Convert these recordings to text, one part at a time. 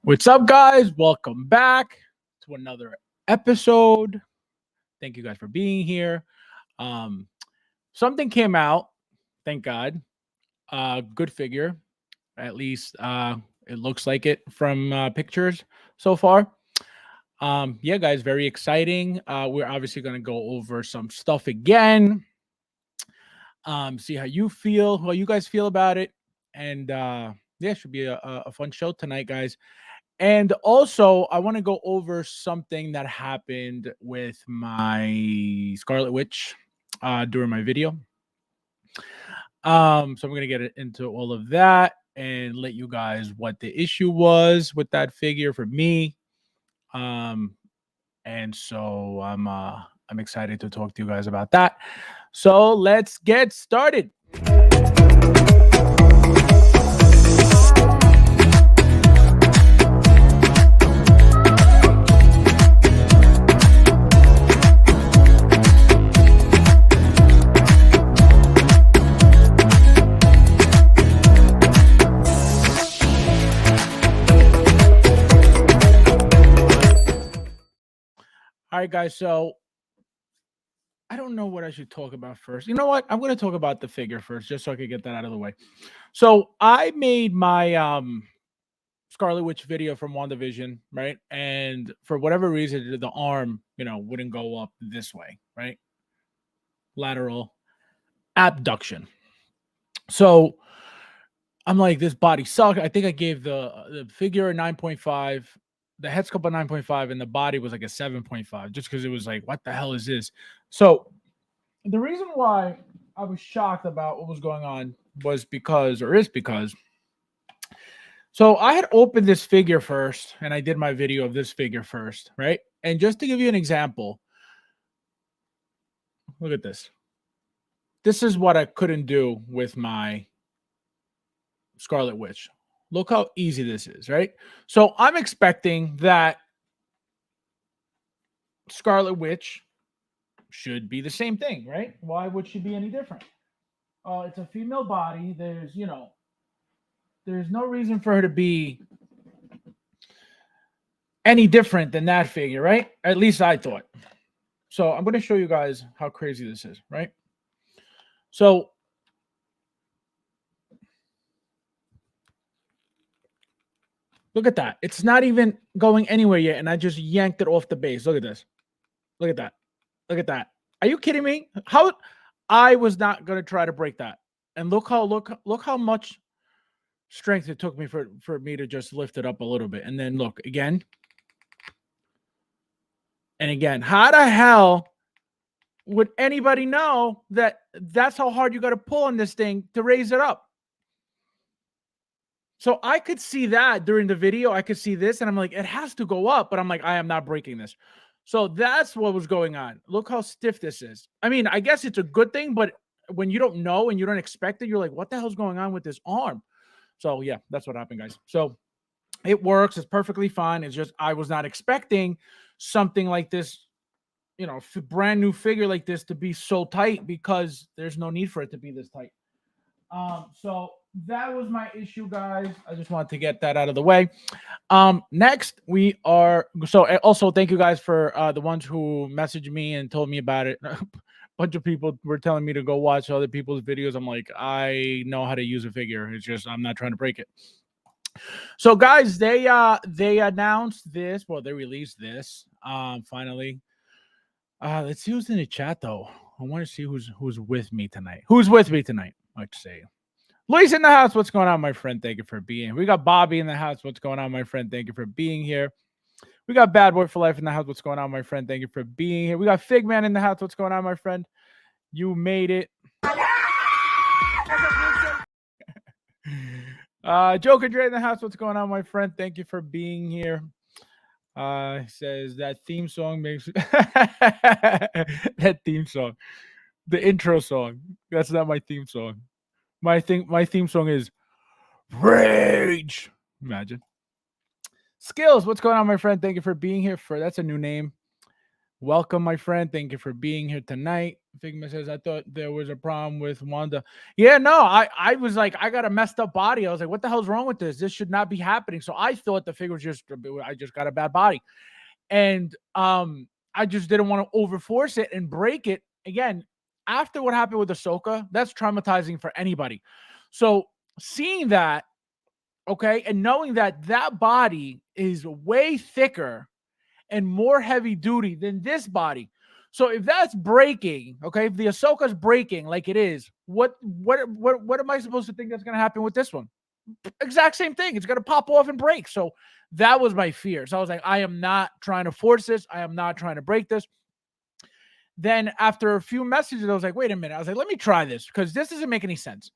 What's up, guys? Welcome back to another episode. Thank you guys for being here. Um, Something came out, thank God. Good figure, at least it looks like it from pictures so far. Yeah, guys, very exciting. We're obviously going to go over some stuff again. See how you feel, how you guys feel about it, and yeah, should be a fun show tonight, guys. And also, I want to go over something that happened with my Scarlet Witch during my video. So I'm gonna get into all of that and let you guys what the issue was with that figure for me. Um, and so I'm excited to talk to you guys about that. So let's get started. All right, guys. So I don't know what I should talk about first. You know what? I'm going to talk about the figure first, just so I could get that out of the way. So I made my Scarlet Witch video from WandaVision, right? And for whatever reason, the arm, wouldn't go up this way, right? Lateral abduction. So I'm like, this body sucked. I think I gave the figure a 9.5, the head sculpt a 9.5, and the body was like a 7.5, just because it was like, what the hell is this? So the reason why I was shocked about what was going on was because, so I had opened this figure first, and I did my video of this figure first, right? And just to give you an example, look at this. This is what I couldn't do with my Scarlet Witch. Look how easy this is, right? So I'm expecting that Scarlet Witch should be the same thing, right? Why would she be any different? It's a female body. There's no reason for her to be any different than that figure, right? At least I thought. So I'm going to show you guys how crazy this is, right? So look at that. It's not even going anywhere yet, and I just yanked it off the base. Look at this. Look at that. Look at that. Are you kidding me? How I was not going to try to break that. And look how much strength it took me for me to just lift it up a little bit. And then look again. And again, how the hell would anybody know that that's how hard you got to pull on this thing to raise it up? So I could see that during the video. I could see this, and I'm like, it has to go up. But I'm like, I am not breaking this. So that's what was going on. Look how stiff this is. I mean, I guess it's a good thing, but when you don't know and you don't expect it, you're like, what the hell's going on with this arm? So yeah, that's what happened, guys. So it works. It's perfectly fine. It's just I was not expecting something like this, brand new figure like this to be so tight, because there's no need for it to be this tight. So that was my issue, guys. I just wanted to get that out of the way. Next we are, so also thank you guys for the ones who messaged me and told me about it. A bunch of people were telling me to go watch other people's videos. I'm like, I know how to use a figure. It's just I'm not trying to break it. So guys, they announced this. Well, they released this finally. Let's see who's in the chat though. I want to see who's with me tonight. Who's with me tonight? Let's see. Luis in the house. What's going on, my friend? Thank you for being here. We got Bobby in the house. What's going on, my friend? Thank you for being here. We got Bad Boy for Life in the house. What's going on, my friend? Thank you for being here. We got Figman in the house. What's going on, my friend? You made it. Joker Dre in the house. What's going on, my friend? Thank you for being here. Says that theme song makes that theme song, the intro song. That's not my theme song. My theme song is Rage. Imagine. Skills, what's going on, my friend? Thank you for being here. That's a new name. Welcome, my friend. Thank you for being here tonight. Figma says, I thought there was a problem with Wanda. Yeah, no, I was like, I got a messed up body. I was like, what the hell's wrong with this? This should not be happening. So I thought the figure was just, I just got a bad body. And I just didn't want to overforce it and break it. Again, after what happened with Ahsoka, that's traumatizing for anybody. So seeing that, okay, and knowing that that body is way thicker and more heavy duty than this body. So if that's breaking, okay, if the Ahsoka's breaking like it is, what am I supposed to think that's gonna happen with this one? Exact same thing. It's gonna pop off and break. So that was my fear. So I was like, I am not trying to force this. I am not trying to break this. Then after a few messages, I was like, wait a minute. I was like, let me try this because this doesn't make any sense.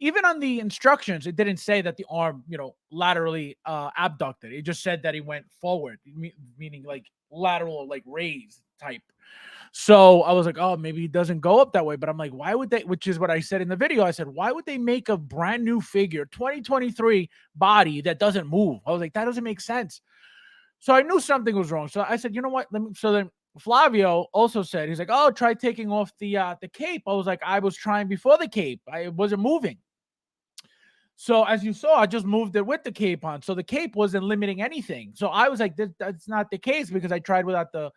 Even on the instructions, it didn't say that the arm, laterally abducted. It just said that he went forward, meaning like lateral, like raised type. So I was like, oh, maybe he doesn't go up that way. But I'm like, why would they? Which is what I said in the video. I said, why would they make a brand new figure, 2023 body that doesn't move? I was like, that doesn't make sense. So I knew something was wrong. So I said, you know what? So then Flavio also said, he's like, oh, try taking off the cape. I was like, I was trying before the cape. I wasn't moving. So as you saw, I just moved it with the cape on. So the cape wasn't limiting anything. So I was like, that's not the case because I tried without the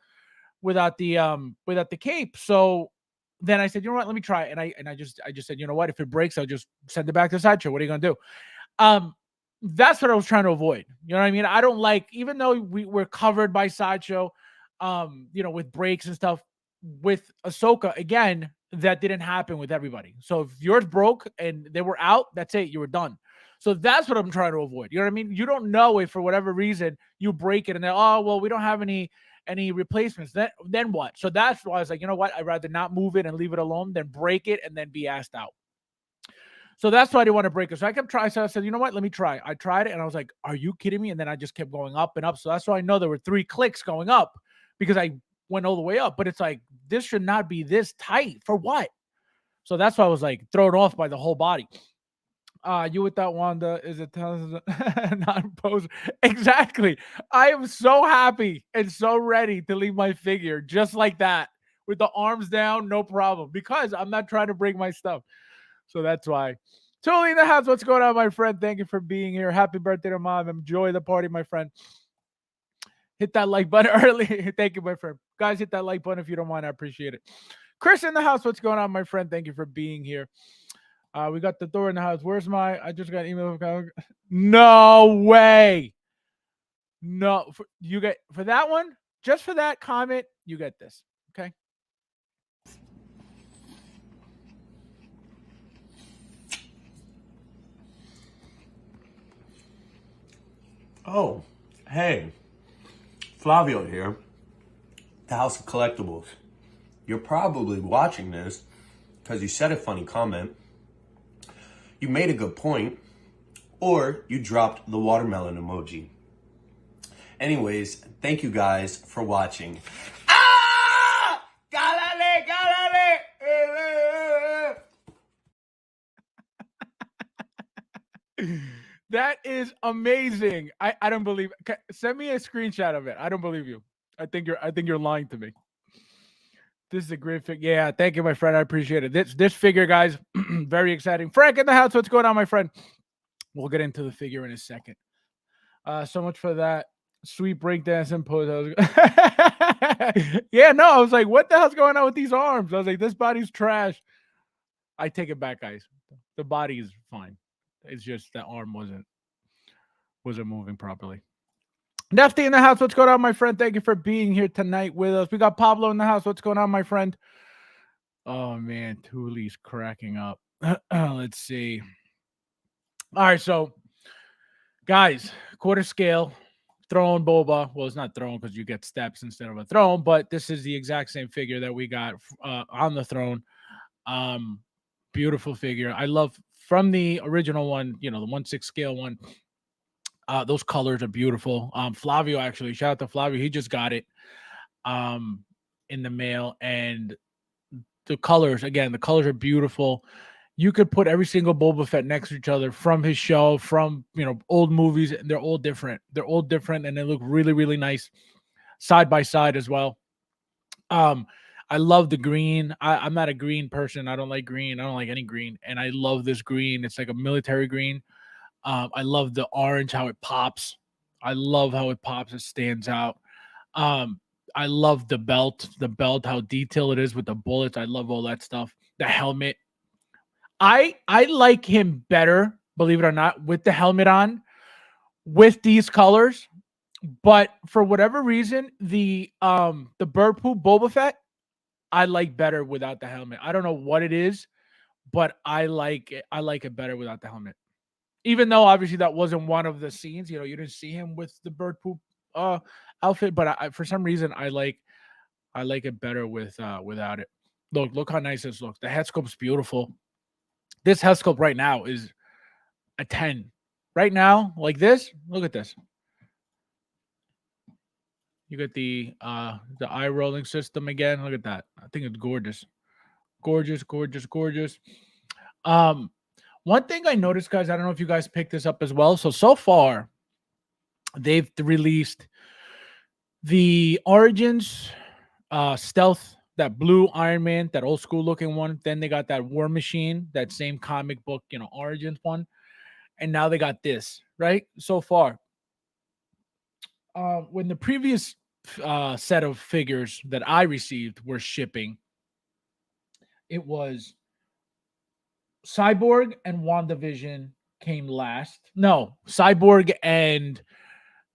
cape. So then I said, you know what, let me try it. And I just said, you know what, if it breaks, I'll just send it back to Sideshow. What are you gonna do? That's what I was trying to avoid. You know what I mean? I don't like, even though we're covered by Sideshow, with breaks and stuff with Ahsoka, again, that didn't happen with everybody. So if yours broke and they were out, that's it. You were done. So that's what I'm trying to avoid. You know what I mean? You don't know if for whatever reason you break it and then, oh, well, we don't have any replacements. Then what? So that's why I was like, you know what? I'd rather not move it and leave it alone than break it and then be asked out. So that's why I didn't want to break it. So I kept trying. So I said, you know what? Let me try. I tried it and I was like, are you kidding me? And then I just kept going up and up. So that's why I know there were 3 clicks going up because I went all the way up. But it's like, this should not be this tight for what? So that's why I was like thrown off by the whole body. You with that Wanda is it not poser? Exactly. I am so happy and so ready to leave my figure just like that with the arms down, no problem, because I'm not trying to break my stuff. So that's why. Totally in the house. What's going on, my friend? Thank you for being here. Happy birthday to mom. Enjoy the party, my friend. Hit that like button early. Thank you, my friend. Guys, hit that like button if you don't mind. I appreciate it. Chris in the house. What's going on, my friend? Thank you for being here. We got the Thor in the house. Where's my? I just got an email. No way. No, you get for that one. Just for that comment, you get this. Okay. Oh, hey, Flavio here, the House of Collectibles. You're probably watching this because you said a funny comment, you made a good point, or you dropped the watermelon emoji. Anyways, thank you guys for watching. Ah! Galale, galale! That is amazing. I don't believe. Send me a screenshot of it. I don't believe you. I think you're lying to me. This is a great figure. Yeah, thank you, my friend. I appreciate it. This figure, guys, very exciting. Frank in the house. What's going on, my friend? We'll get into the figure in a second. So much for that sweet breakdance and pose. Yeah, no, I was like, what the hell's going on with these arms? I was like, this body's trash. I take it back, guys. The body is fine. It's just that arm wasn't moving properly. Nefty in the house. What's going on, my friend? Thank you for being here tonight with us. We got Pablo in the house. What's going on, my friend? Oh man, Thuli's cracking up. Let's see. All right, so guys, quarter scale throne boba. Well, it's not throne because you get steps instead of a throne, but this is the exact same figure that we got on the throne. Beautiful figure. I love from the original one, the 1/6 scale one. Those colors are beautiful. Flavio, actually, shout out to Flavio. He just got it in the mail, and the colors are beautiful. You could put every single Boba Fett next to each other from his show, from old movies, and they're all different. And they look really, really nice side by side as well. Um, I love the green. I'm not a green person. I don't like green. I don't like any green. And I love this green. It's like a military green. I love the orange, how it pops. I love how it pops. It stands out. Um, I love the belt, how detailed it is with the bullets. I love all that stuff. The helmet. I like him better, believe it or not, with the helmet on, with these colors. But for whatever reason, the bird poop Boba Fett, I like better without the helmet. I don't know what it is, but I like it. I like it better without the helmet. Even though obviously that wasn't one of the scenes, you didn't see him with the bird poop uh outfit, but for some reason I like it better without it. Look how nice this looks. The head sculpt's beautiful. This head sculpt right now is a 10. Right now, like this, look at this. You get the eye rolling system again. Look at that. I think it's gorgeous. Gorgeous, gorgeous, gorgeous. Um One thing I noticed, guys, I don't know if you guys picked this up as well. So far, they've released the Origins stealth, that blue Iron Man, that old school looking one. Then they got that War Machine, that same comic book, Origins one. And now they got this, right? So far. When the previous set of figures that I received were shipping, it was Cyborg and WandaVision came last. No, Cyborg and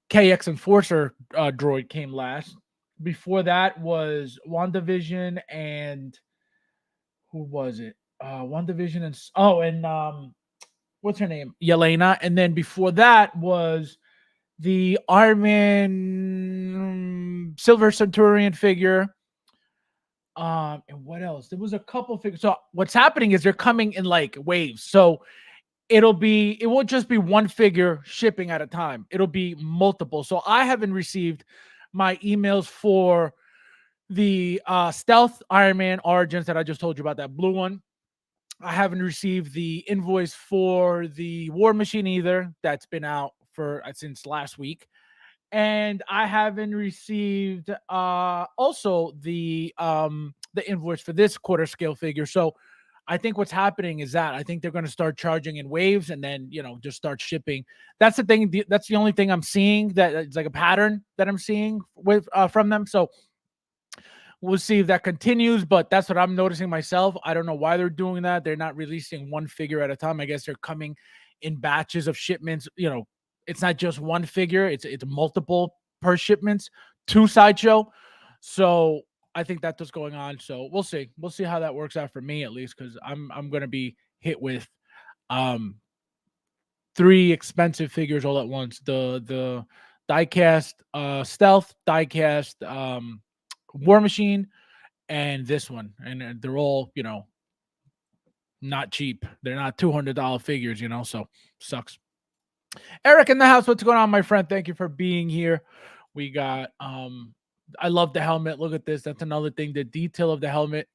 KX Enforcer droid came last. Before that was WandaVision and who was it? WandaVision and what's her name? Yelena. And then before that was the Armin Silver Centurion figure. And what else? There was a couple figures. So what's happening is they're coming in like waves. So it won't just be one figure shipping at a time. It'll be multiple. So I haven't received my emails for the stealth Iron Man Origins that I just told you about, that blue one. I haven't received the invoice for the War Machine either. That's been out for since last week. And I haven't received also the invoice for this quarter scale figure. So I think what's happening is that I think they're going to start charging in waves and then just start shipping. That's the thing. That's the only thing I'm seeing, that it's like a pattern that I'm seeing with from them. So we'll see if that continues, but that's what I'm noticing myself. I don't know why they're doing that. They're not releasing one figure at a time. I guess they're coming in batches of shipments. It's not just one figure. It's multiple per shipments to Sideshow. So I think that's what's going on. So we'll see. We'll see how that works out for me, at least, because I'm gonna be hit with 3 expensive figures all at once. The diecast stealth, diecast War Machine, and this one. And they're all, not cheap. They're not $200 figures, so sucks. Eric in the house, what's going on, my friend? Thank you for being here. We got I love the helmet. Look at this. That's another thing. The detail of the helmet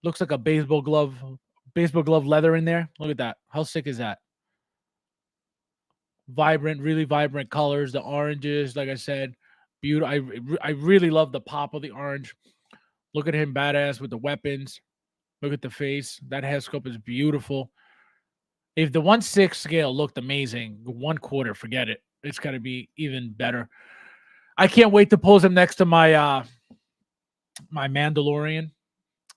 looks like a baseball glove leather in there. Look at that. How sick is that? Vibrant, really vibrant colors. The oranges, like I said, beautiful. I really love the pop of the orange. Look at him, badass with the weapons. Look at the face. That head sculpt is beautiful. If the 1/6 scale looked amazing, 1/4, forget it. It's got to be even better. I can't wait to pose him next to my my Mandalorian.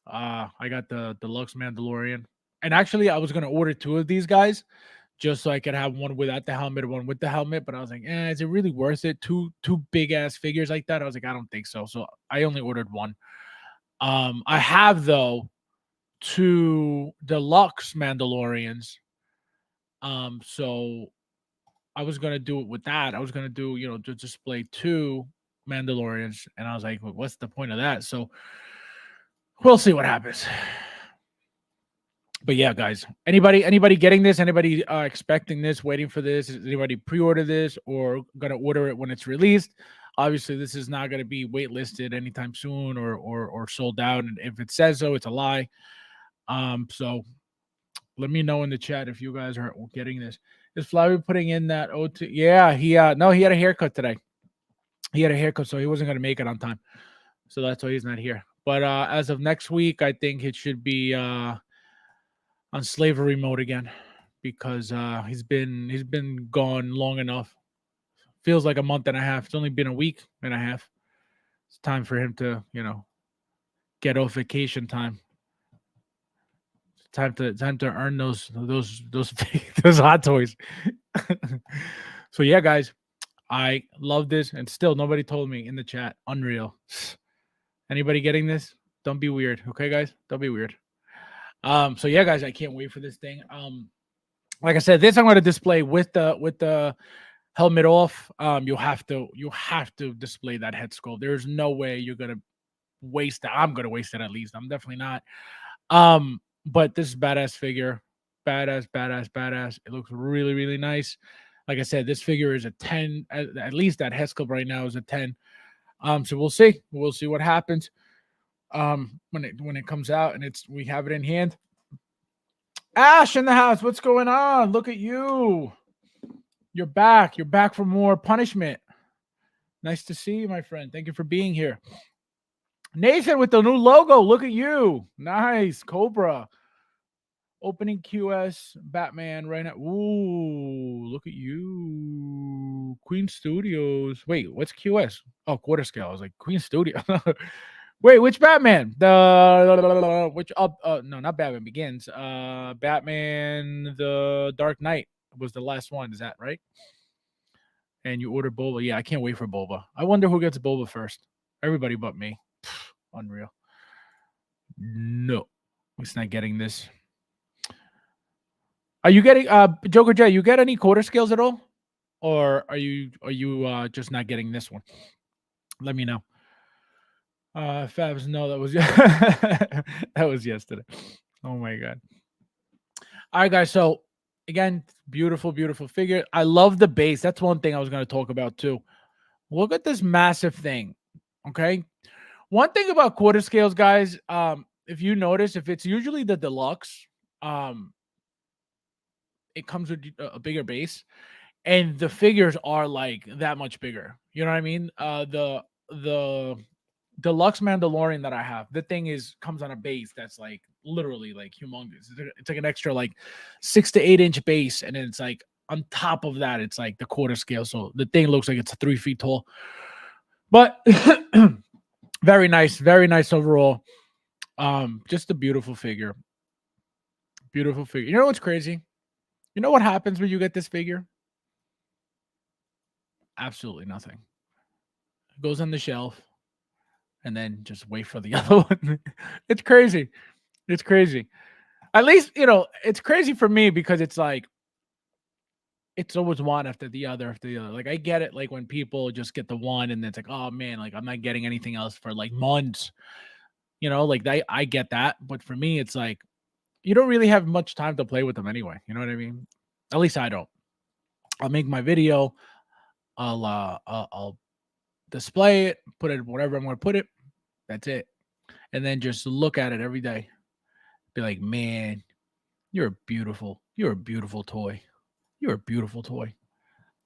I got the deluxe Mandalorian, and actually, I was gonna order 2 of these guys just so I could have one without the helmet, one with the helmet. But I was like, is it really worth it? Two big ass figures like that. I was like, I don't think so. So I only ordered one. I have though 2 deluxe Mandalorians. So I was gonna do it with that. I was gonna do, to display 2 Mandalorians, and I was like, well, what's the point of that? So we'll see what happens. But yeah, guys, anybody getting this? Anybody expecting this? Waiting for this? Is anybody pre-order this or gonna order it when it's released? Obviously, this is not gonna be waitlisted anytime soon or sold out. And if it says so, it's a lie. So let me know in the chat if you guys are getting this. Is Flavio putting in that OT? Yeah, he had a haircut today. He had a haircut, so he wasn't gonna make it on time. So that's why he's not here. But as of next week, I think it should be on slavery mode again because he's been gone long enough. Feels like a month and a half. It's only been a week and a half. It's time for him to, get off vacation time. Time to earn those those hot toys. So yeah, guys, I love this, and still nobody told me in the chat. Unreal. Anybody getting this? Don't be weird, okay, guys? Don't be weird. So yeah, guys, I can't wait for this thing. Like I said, this I'm going to display with the helmet off. You have to display that head sculpt. There's no way you're gonna waste it. I'm gonna waste it at least. I'm definitely not. But this is badass figure. Badass, badass, badass. It looks really, really nice. Like I said, this figure is a 10. At least that head sculpt right now is a 10. So we'll see. We'll see what happens. When it comes out and we have it in hand. Ash in the house. What's going on? Look at you. You're back. You're back for more punishment. Nice to see you, my friend. Thank you for being here. Nathan with the new logo. Look at you. Nice. Cobra. Opening QS Batman right now. Ooh, look at you. Queen Studios. Wait, what's QS? Oh, quarter scale. I was like, Queen Studio. Wait, which Batman? Which no, not Batman Begins. Batman the Dark Knight was the last one. Is that right? And you ordered Boba. Yeah, I can't wait for Boba. I wonder who gets Boba first. Everybody but me. Unreal. No, it's not getting this. Are you getting Joker J? You get any quarter scales at all, or are you just not getting this one? Let me know. Fabs, no, that was that was yesterday. Oh my god. All right, guys. So again, beautiful, beautiful figure. I love the base. That's one thing I was going to talk about too. Look at this massive thing. Okay. One thing about quarter scales, guys, if you notice, if it's usually the deluxe, um, it comes with a bigger base, and the figures are like that much bigger. You know what I mean? The deluxe Mandalorian that I have, the thing comes on a base that's like literally like humongous. It's like an extra like 6 to 8 inch base, and then it's like on top of that, it's like the quarter scale. So the thing looks like it's 3 feet tall. But very nice overall. Just a beautiful figure. Beautiful figure. You know what's crazy? You know what happens when you get this figure? Absolutely nothing. It goes on the shelf and then just wait for the other one. It's crazy. It's crazy. At least, it's crazy for me because it's like it's always one after the other after the other. Like I get it, like when people just get the one and it's like, oh man, like I'm not getting anything else for like months. Like I get that. But for me, it's like you don't really have much time to play with them anyway. You know what I mean? At least I don't. I'll make my video. I'll display it, put it whatever I'm going to put it. That's it. And then just look at it every day. Be like, man, you're a beautiful toy. You're a beautiful toy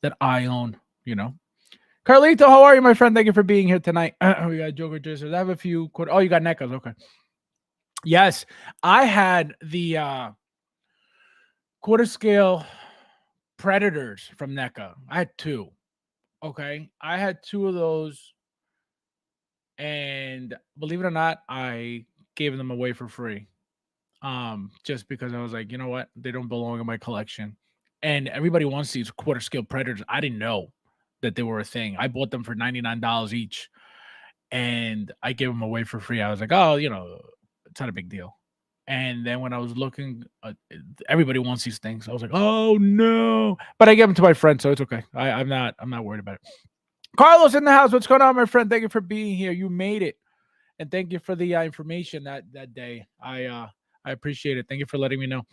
that I own. Carlito, how are you, my friend? Thank you for being here tonight. We got Joker Jizzers. I have a few. Oh, you got NECAs. Okay. Yes, I had the quarter scale Predators from NECA. I had two. Okay. I had two of those. And believe it or not, I gave them away for free. Just because I was like, you know what? They don't belong in my collection. And everybody wants these quarter scale Predators. I didn't know that they were a thing. I bought them for $99 each. And I gave them away for free. I was like, oh, it's not a big deal. And then when I was looking, everybody wants these things. I was like, oh no! But I gave them to my friend, so it's okay. I'm not worried about it. Carlos in the house. What's going on, my friend? Thank you for being here. You made it, and thank you for the information that day. I appreciate it. Thank you for letting me know.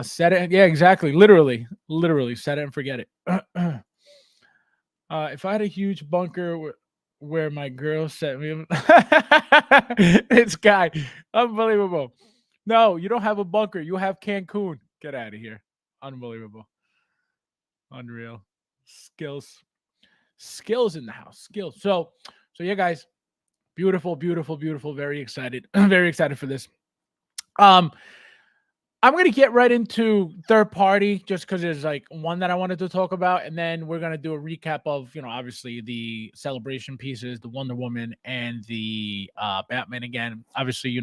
Set it. Yeah, exactly. Literally set it and forget it. If I had a huge bunker where my girl sent me, this guy, unbelievable. No, you don't have a bunker. You have Cancun. Get out of here. Unbelievable. Unreal. Skills in the house. Skills. So So yeah, guys, beautiful, beautiful, beautiful. Very excited, very excited for this. Um, I'm gonna get right into third party just because there's like one that I wanted to talk about, and then we're gonna do a recap of obviously the celebration pieces, the Wonder Woman and the Batman again. Obviously,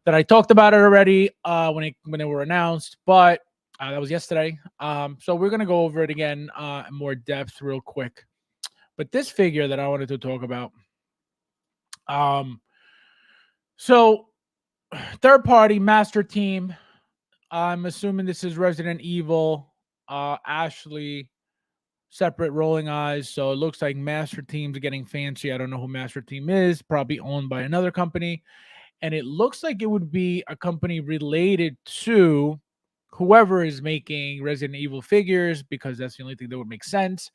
that I talked about it already when they were announced, but that was yesterday. So we're gonna go over it again in more depth real quick. But this figure that I wanted to talk about, um, so third party master team. I'm assuming this is Resident Evil, Ashley, separate rolling eyes. So it looks like Master Team's getting fancy. I don't know who Master Team is, probably owned by another company. And it looks like it would be a company related to whoever is making Resident Evil figures, because that's the only thing that would make sense.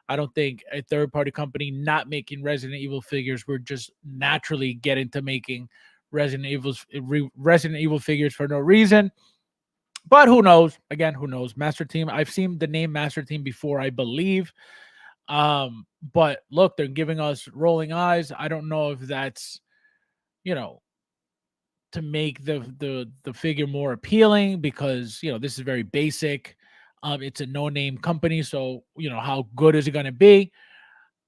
I don't think a third party company not making Resident Evil figures would just naturally get into making Resident Evil figures for no reason. But who knows? Again, who knows? Master Team. I've seen the name Master Team before, I believe. But look, they're giving us rolling eyes. I don't know if that's, you know, to make the figure more appealing, because this is very basic. It's a no-name company, so how good is it gonna be?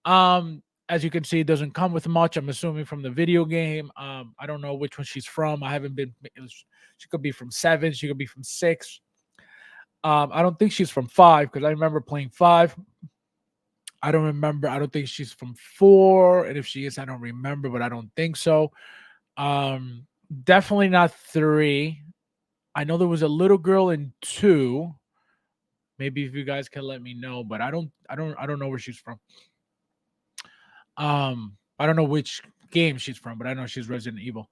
As you can see, it doesn't come with much. I'm assuming from the video game. I don't know which one she's from. I haven't been. She could be from 7. She could be from 6. I don't think she's from 5 because I remember playing 5. I don't remember. I don't think she's from 4, and if she is, I don't remember, but I don't think so. Um, Definitely not 3. I know there was a little girl in 2. Maybe if you guys can let me know, but I don't know where she's from. I don't know which game she's from, but I know she's Resident Evil.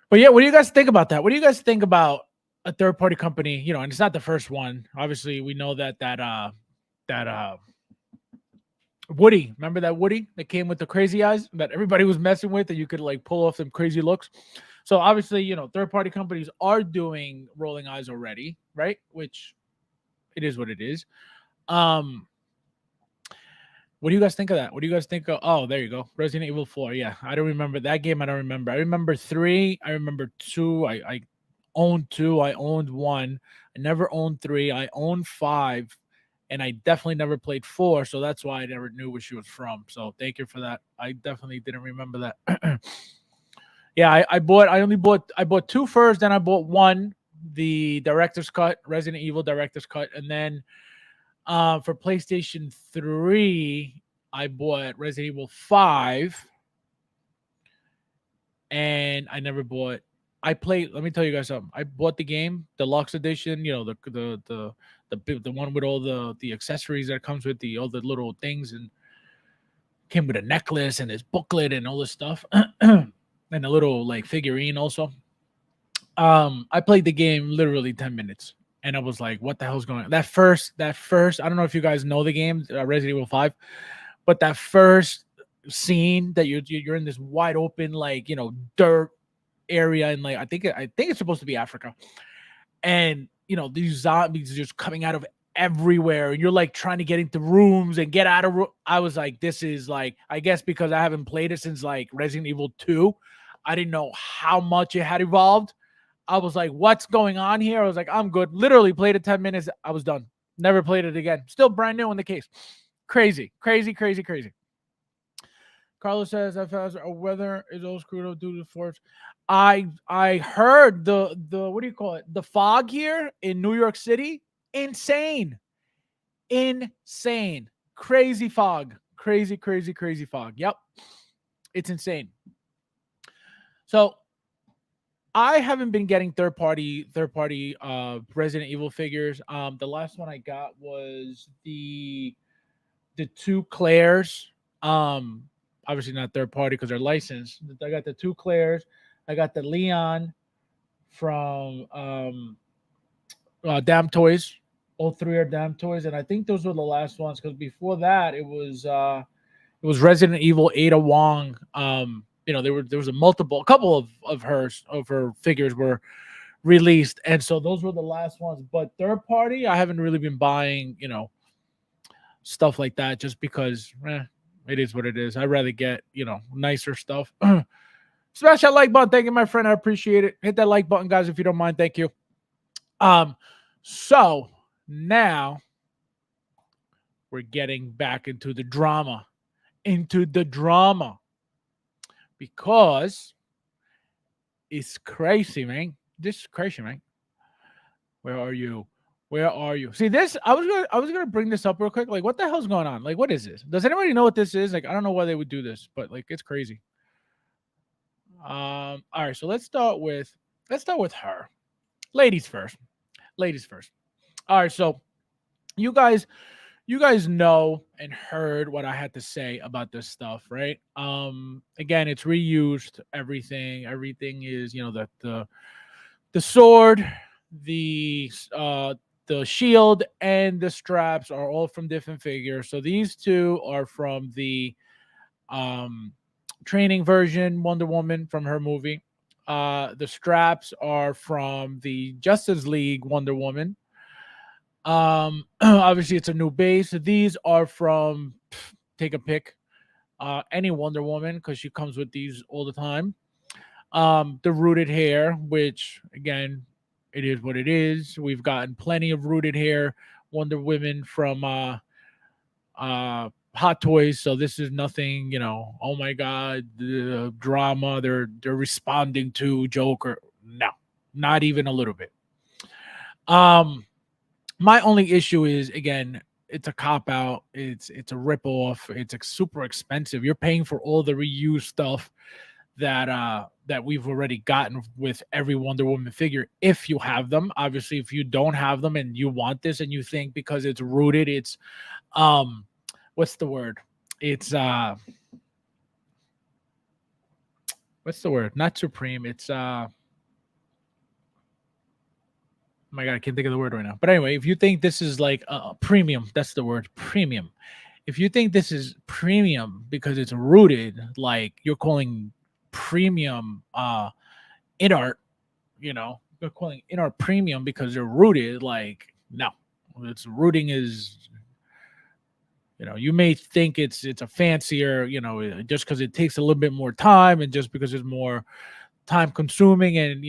But yeah, what do you guys think about that? What do you guys think about a third party company? And it's not the first one. Obviously, we know that Woody. Remember that Woody that came with the crazy eyes that everybody was messing with, and you could like pull off some crazy looks. So obviously, third party companies are doing rolling eyes already, right? Which it is what it is. What do you guys think of that? What do you guys think of? Oh, there you go. Resident Evil 4. Yeah, I don't remember that game. I don't remember. I remember 3. I remember 2. I owned 2. I owned 1. I never owned 3. I owned 5. And I definitely never played 4. So that's why I never knew where she was from. So thank you for that. I definitely didn't remember that. Yeah, I bought 2 first, then I bought 1, the director's cut, Resident Evil director's cut, and then for PlayStation 3, I bought Resident Evil 5, and I never bought. I played. Let me tell you guys something. I bought the game deluxe edition. The one with all the accessories that comes with all the little things, and came with a necklace and this booklet and all this stuff, and a little like figurine also. I played the game literally 10 minutes, and I was like, what the hell's going on? That first, I don't know if you guys know the game, Resident Evil 5, but that first scene that you're in this wide open, like, dirt area, and like, I think it's supposed to be Africa. And, these zombies are just coming out of everywhere, and you're like trying to get into rooms and get out of I was like, this is like, I guess because I haven't played it since like Resident Evil 2, I didn't know how much it had evolved. I was like, what's going on here? I was like, I'm good. Literally played it 10 minutes. I was done. Never played it again. Still brand new in the case. Crazy, crazy, crazy, crazy. Carlos says, "I've had a weather is all screwed up due to the force." I heard the what do you call it? The fog here in New York City, insane, insane, crazy fog, crazy, crazy, crazy fog. Yep, it's insane. So I haven't been getting third party Resident Evil figures. The last one I got was the 2 Claires. Obviously not third party because they're licensed. I got the 2 Claires. I got the Leon from Damn Toys. All 3 are Damn Toys, and I think those were the last ones, because before that it was Resident Evil Ada Wong. There was a couple of her figures were released, and so those were the last ones. But third party, I haven't really been buying, stuff like that, just because it is what it is. I'd rather get, nicer stuff. Smash that like button. Thank you, my friend. I appreciate it. Hit that like button, guys, if you don't mind. Thank you. So now we're getting back into the drama. Because it's crazy, man. This is crazy, man. Where are you? See this? I was gonna bring this up real quick. Like, what the hell's going on? Like, what is this? Does anybody know what this is? Like, I don't know why they would do this, but like, it's crazy. All right, so let's start with her. Ladies first. All right, so you guys know and heard what I had to say about this stuff, right? Again, it's reused. Everything is, the sword, the shield, and the straps are all from different figures. So these two are from the training version Wonder Woman from her movie. The straps are from the Justice League Wonder Woman. Obviously it's a new base. These are from take a pick, any Wonder Woman, because she comes with these all the time. The rooted hair, which again, it is what it is. We've gotten plenty of rooted hair Wonder Women from Hot Toys, so this is nothing, oh my god, the drama they're responding to Joker. No, not even a little bit. My only issue is, again, it's a cop out. It's a rip off. It's super expensive. You're paying for all the reused stuff that we've already gotten with every Wonder Woman figure. If you have them, obviously, if you don't have them and you want this and you think because it's rooted, it's what's the word? It's what's the word? Not supreme. It's oh my god, I can't think of the word right now. But anyway, if you think this is like premium, that's the word, premium. If you think this is premium because it's rooted, like you're calling premium in art, you're calling in art premium because they're rooted, like no. It's rooting is, you may think it's a fancier, just because it takes a little bit more time and just because it's more time consuming and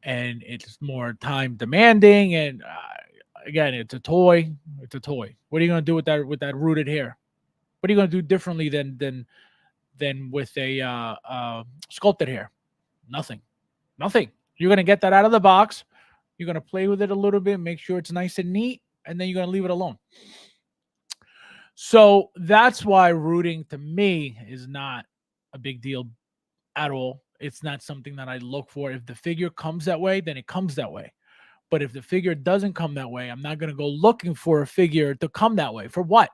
and it's more time demanding, and again, it's a toy. What are you going to do with that rooted hair? What are you going to do differently than with a sculpted hair? Nothing. You're going to get that out of the box. You're going to play with it a little bit, make sure it's nice and neat, and then you're going to leave it alone. So that's why rooting to me is not a big deal at all. It's not something that I look for. If the figure comes that way, then it comes that way. But if the figure doesn't come that way, I'm not going to go looking for a figure to come that way. For what?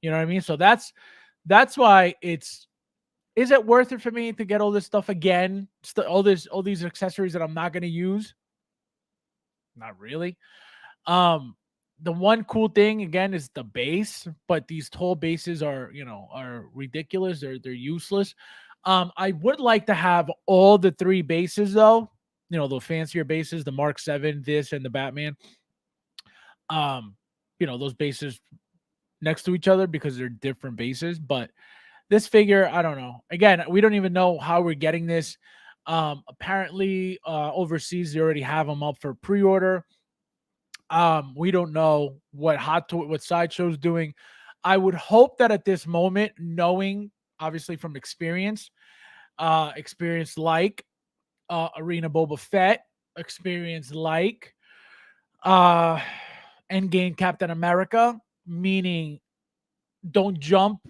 You know what I mean? So that's why is it worth it for me to get all this stuff again? All these accessories that I'm not going to use? Not really. The one cool thing again is the base, but these tall bases are ridiculous. They're useless. I would like to have all the three bases though. The fancier bases, the Mark 7, this, and the Batman. Those bases next to each other because they're different bases. But this figure, I don't know. Again, we don't even know how we're getting this. Apparently, overseas they already have them up for pre-order. We don't know what Sideshow's doing. I would hope that at this moment, knowing obviously from experience like Arena Boba Fett, experience like Endgame Captain America, meaning don't jump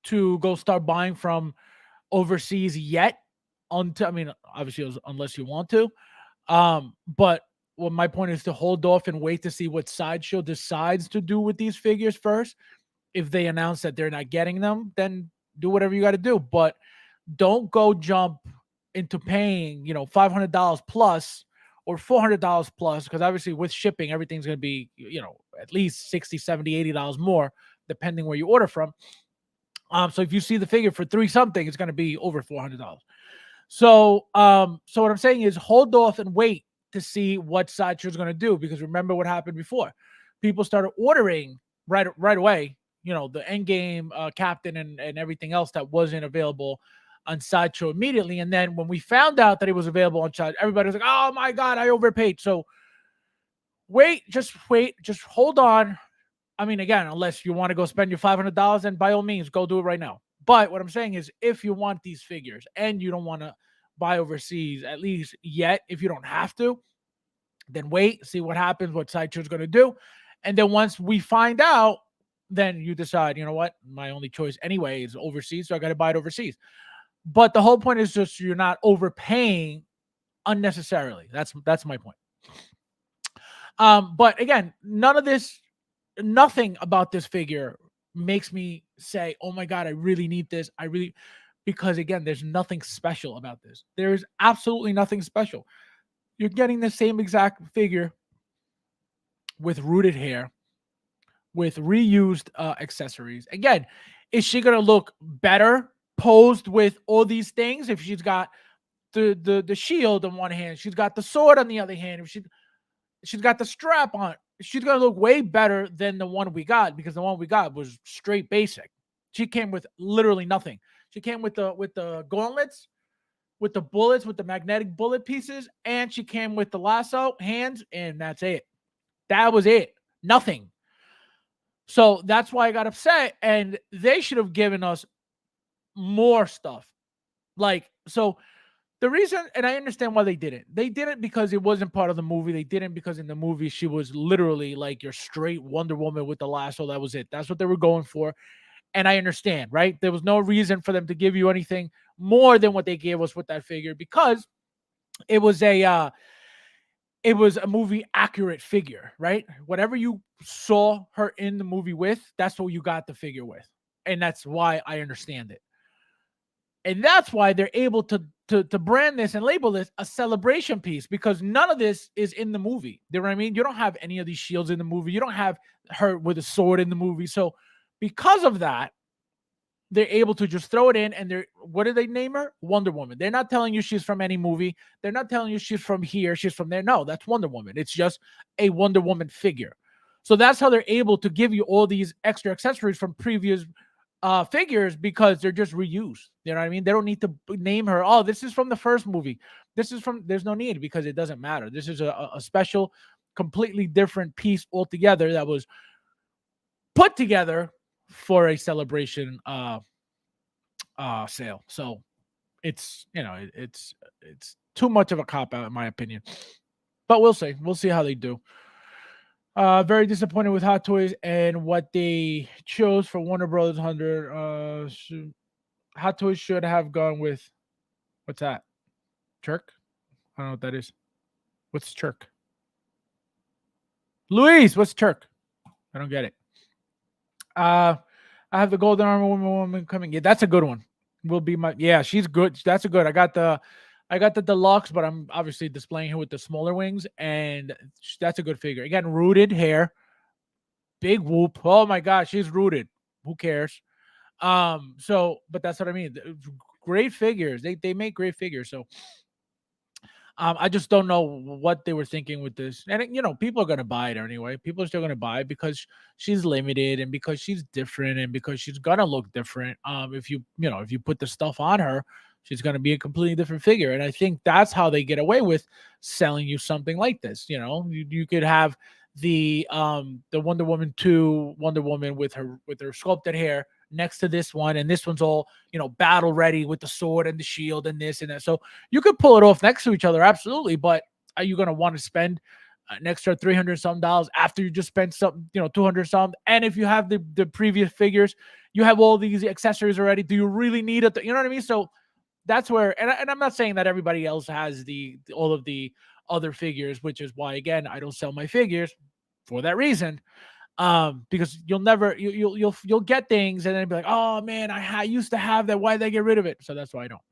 to go start buying from overseas yet. Obviously, unless you want to. But well, my point is to hold off and wait to see what Sideshow decides to do with these figures first. If they announce that they're not getting them, then do whatever you got to do. But don't go jump into paying, $500 plus or $400 plus, because obviously with shipping, everything's going to be, at least $60, $70, $80 more, depending where you order from. So if you see the figure for $3 something, it's going to be over $400. So what I'm saying is hold off and wait to see what Sideshow's going to do, because remember what happened before. People started ordering right away, the Endgame Captain and everything else that wasn't available on Sideshow immediately. And then when we found out that it was available on Sideshow, everybody was like, "Oh my god, I overpaid." So wait, just hold on. I mean, again, unless you want to go spend your $500, then by all means, go do it right now. But what I'm saying is, if you want these figures and you don't want to buy overseas, at least yet, if you don't have to, then wait, see what happens, what Sideshow's going to do. And then once we find out, then you decide, you know what, my only choice anyway is overseas, so I got to buy it overseas. But the whole point is just you're not overpaying unnecessarily. That's my point. But again, nothing about this figure makes me say, "Oh my god, I really need this." Because again, there's nothing special about this. There is absolutely nothing special. You're getting the same exact figure with rooted hair, with reused accessories. Again, is she gonna look better posed with all these things if she's got the shield on one hand, she's got the sword on the other hand, if she's got the strap on, she's gonna look way better than the one we got, because the one we got was straight basic. She came with literally nothing. She came with the gauntlets, with the bullets, with the magnetic bullet pieces, and she came with the lasso hands, and that's it. That was it. Nothing. So that's why I got upset, and they should have given us more stuff. Like, so the reason, and I understand why they didn't. They didn't because it wasn't part of the movie. They didn't because in the movie she was literally like your straight Wonder Woman with the lasso. That was it. That's what they were going for. And I understand, right? There was no reason for them to give you anything more than what they gave us with that figure, because it was a movie accurate figure, right? Whatever you saw her in the movie with, that's what you got the figure with. And that's why I understand it. And that's why they're able to brand this and label this a celebration piece, because none of this is in the movie. You know what I mean? You don't have any of these shields in the movie. You don't have her with a sword in the movie. So because of that, they're able to just throw it in, and what do they name her? Wonder Woman. They're not telling you she's from any movie. They're not telling you she's from here, she's from there. No, that's Wonder Woman. It's just a Wonder Woman figure. So that's how they're able to give you all these extra accessories from previous figures, because they're just reused. You know what I mean? They don't need to name her, "Oh, this is from the first movie. There's no need, because it doesn't matter. This is a special, completely different piece altogether that was put together for a celebration sale." So it's too much of a cop out in my opinion. But we'll see how they do. Very disappointed with Hot Toys and what they chose for Warner Brothers 100. Hot Toys should have gone with, what's that? Chirk? I don't know what that is. What's Chirk? Luis, what's Chirk? I don't get it. I have the Golden Armor woman coming. Yeah, that's a good one. Will be my, yeah, she's good. That's a good. I got the deluxe, but I'm obviously displaying her with the smaller wings, and that's a good figure. Again, rooted hair, big whoop. Oh my gosh, she's rooted. Who cares? So, but that's what I mean. Great figures. They make great figures. So, I just don't know what they were thinking with this. And people are gonna buy it anyway. People are still gonna buy it because she's limited, and because she's different, and because she's gonna look different. If you put the stuff on her, she's gonna be a completely different figure. And I think that's how they get away with selling you something like this. You could have the Wonder Woman 2 Wonder Woman with her sculpted hair next to this one, and this one's all battle ready with the sword and the shield and this and that. So you could pull it off next to each other, absolutely. But are you going to want to spend an extra $300 some after you just spent some 200 some? And if you have the previous figures, you have all these accessories already. Do you really need it? You know what I mean? So that's where, and I'm not saying that everybody else has all of the other figures, which is why, again, I don't sell my figures for that reason. Because you'll get things and then be like, "Oh man, I used to have that. Why did I get rid of it?" So that's why I don't.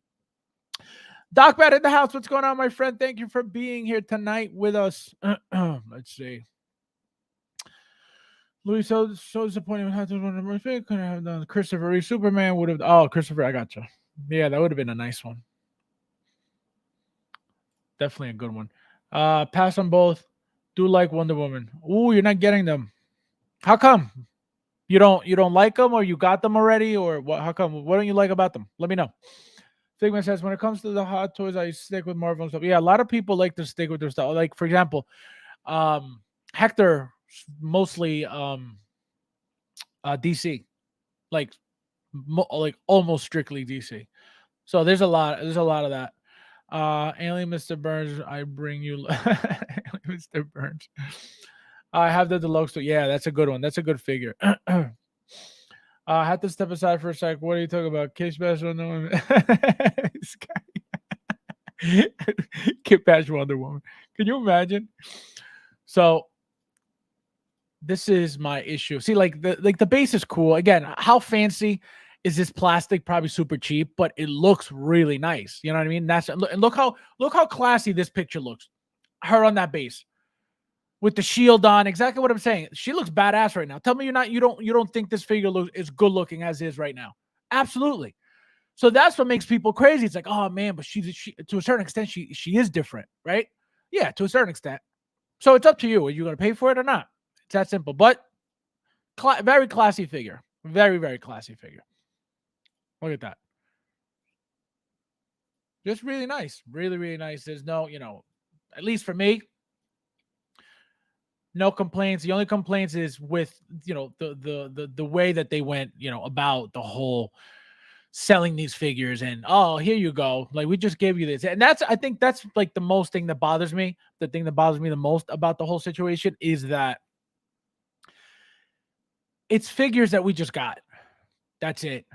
Doc Bat in the house. What's going on, my friend? Thank you for being here tonight with us. Let's see. Louis, so disappointed with how to run the couldn't have done Christopher Reeve. Superman would have. Oh, Christopher, I gotcha. Yeah, that would have been a nice one. Definitely a good one. Pass on both. Do like Wonder Woman. Ooh, you're not getting them. How come? You don't like them, or you got them already, or what? How come? What don't you like about them? Let me know. Figment says, when it comes to the hot toys, I stick with Marvel and stuff. Yeah, a lot of people like to stick with their stuff. Like, for example, um, Hector mostly DC, like like almost strictly DC. So there's a lot of that. Alien Mr. Burns, I bring you Alien Mr. Burns. I have the deluxe. Yeah, that's a good one. That's a good figure. I had to step aside for a sec. What are you talking about? Kid Bash Wonder Woman. This guy. Kid Bash Wonder Woman. Can you imagine? So this is my issue. See, like the base is cool. Again, how fancy is this plastic? Probably super cheap, but it looks really nice. You know what I mean? And look how classy this picture looks. Her on that base with the shield on. Exactly what I'm saying. She looks badass right now. Tell me you don't think this figure looks is good looking as is right now. Absolutely. So that's what makes people crazy. It's like, oh man, but she to a certain extent she is different, right? Yeah, to a certain extent. So it's up to you. Are you going to pay for it or not? It's that simple. But very classy figure. Very, very classy figure. Look at that. Just really nice. Really, really nice. There's no, at least for me, no complaints. The only complaints is with, the way that they went, about the whole selling these figures, and oh, here you go, like we just gave you this. And I think that's like the most thing that bothers me. The thing that bothers me the most about the whole situation is that it's figures that we just got. That's it.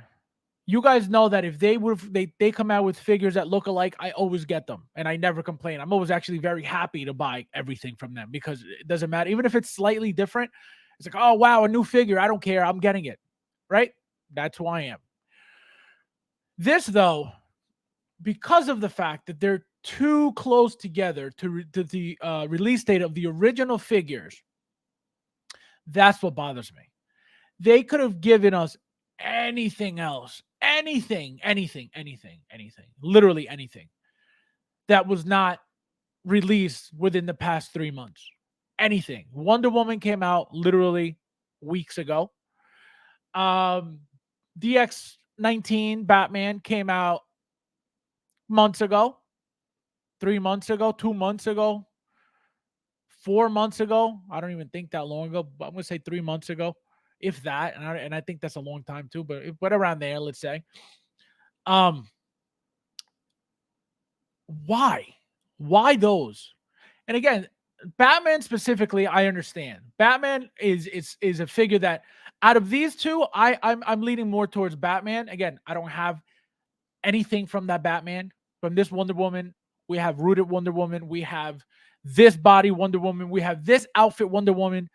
You guys know that if they come out with figures that look alike, I always get them and I never complain. I'm always actually very happy to buy everything from them because it doesn't matter. Even if it's slightly different, it's like, oh wow, a new figure. I don't care. I'm getting it. Right? That's who I am. This, though, because of the fact that they're too close together to the release date of the original figures, that's what bothers me. They could have given us anything else, anything, literally anything that was not released within the past 3 months. Anything. Wonder Woman came out literally weeks ago. DX19 Batman came out months ago, 3 months ago, 2 months ago, 4 months ago. I don't even think that long ago, but I'm gonna say 3 months ago, if that. And I think that's a long time too, but around there, let's say. Why those? And again, Batman specifically, I understand. Batman is a figure that out of these two, I'm leaning more towards Batman. Again, I don't have anything from that Batman. From this Wonder Woman, we have rooted Wonder Woman, we have this body Wonder Woman, we have this outfit Wonder Woman.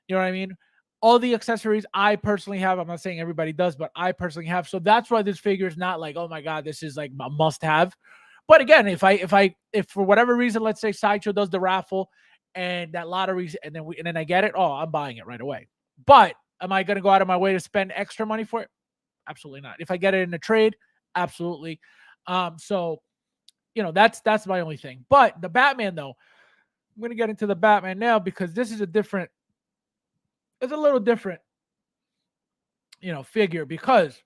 You know what I mean? All the accessories I personally have. I'm not saying everybody does, but I personally have. So that's why this figure is not like, oh my god, this is like a must-have. But again, if for whatever reason, let's say Sideshow does the raffle and that lottery, and then I get it, oh, I'm buying it right away. But am I going to go out of my way to spend extra money for it? Absolutely not. If I get it in a trade, absolutely. So that's my only thing. But the Batman, though, I'm going to get into the Batman now because this is it's a little different, figure, because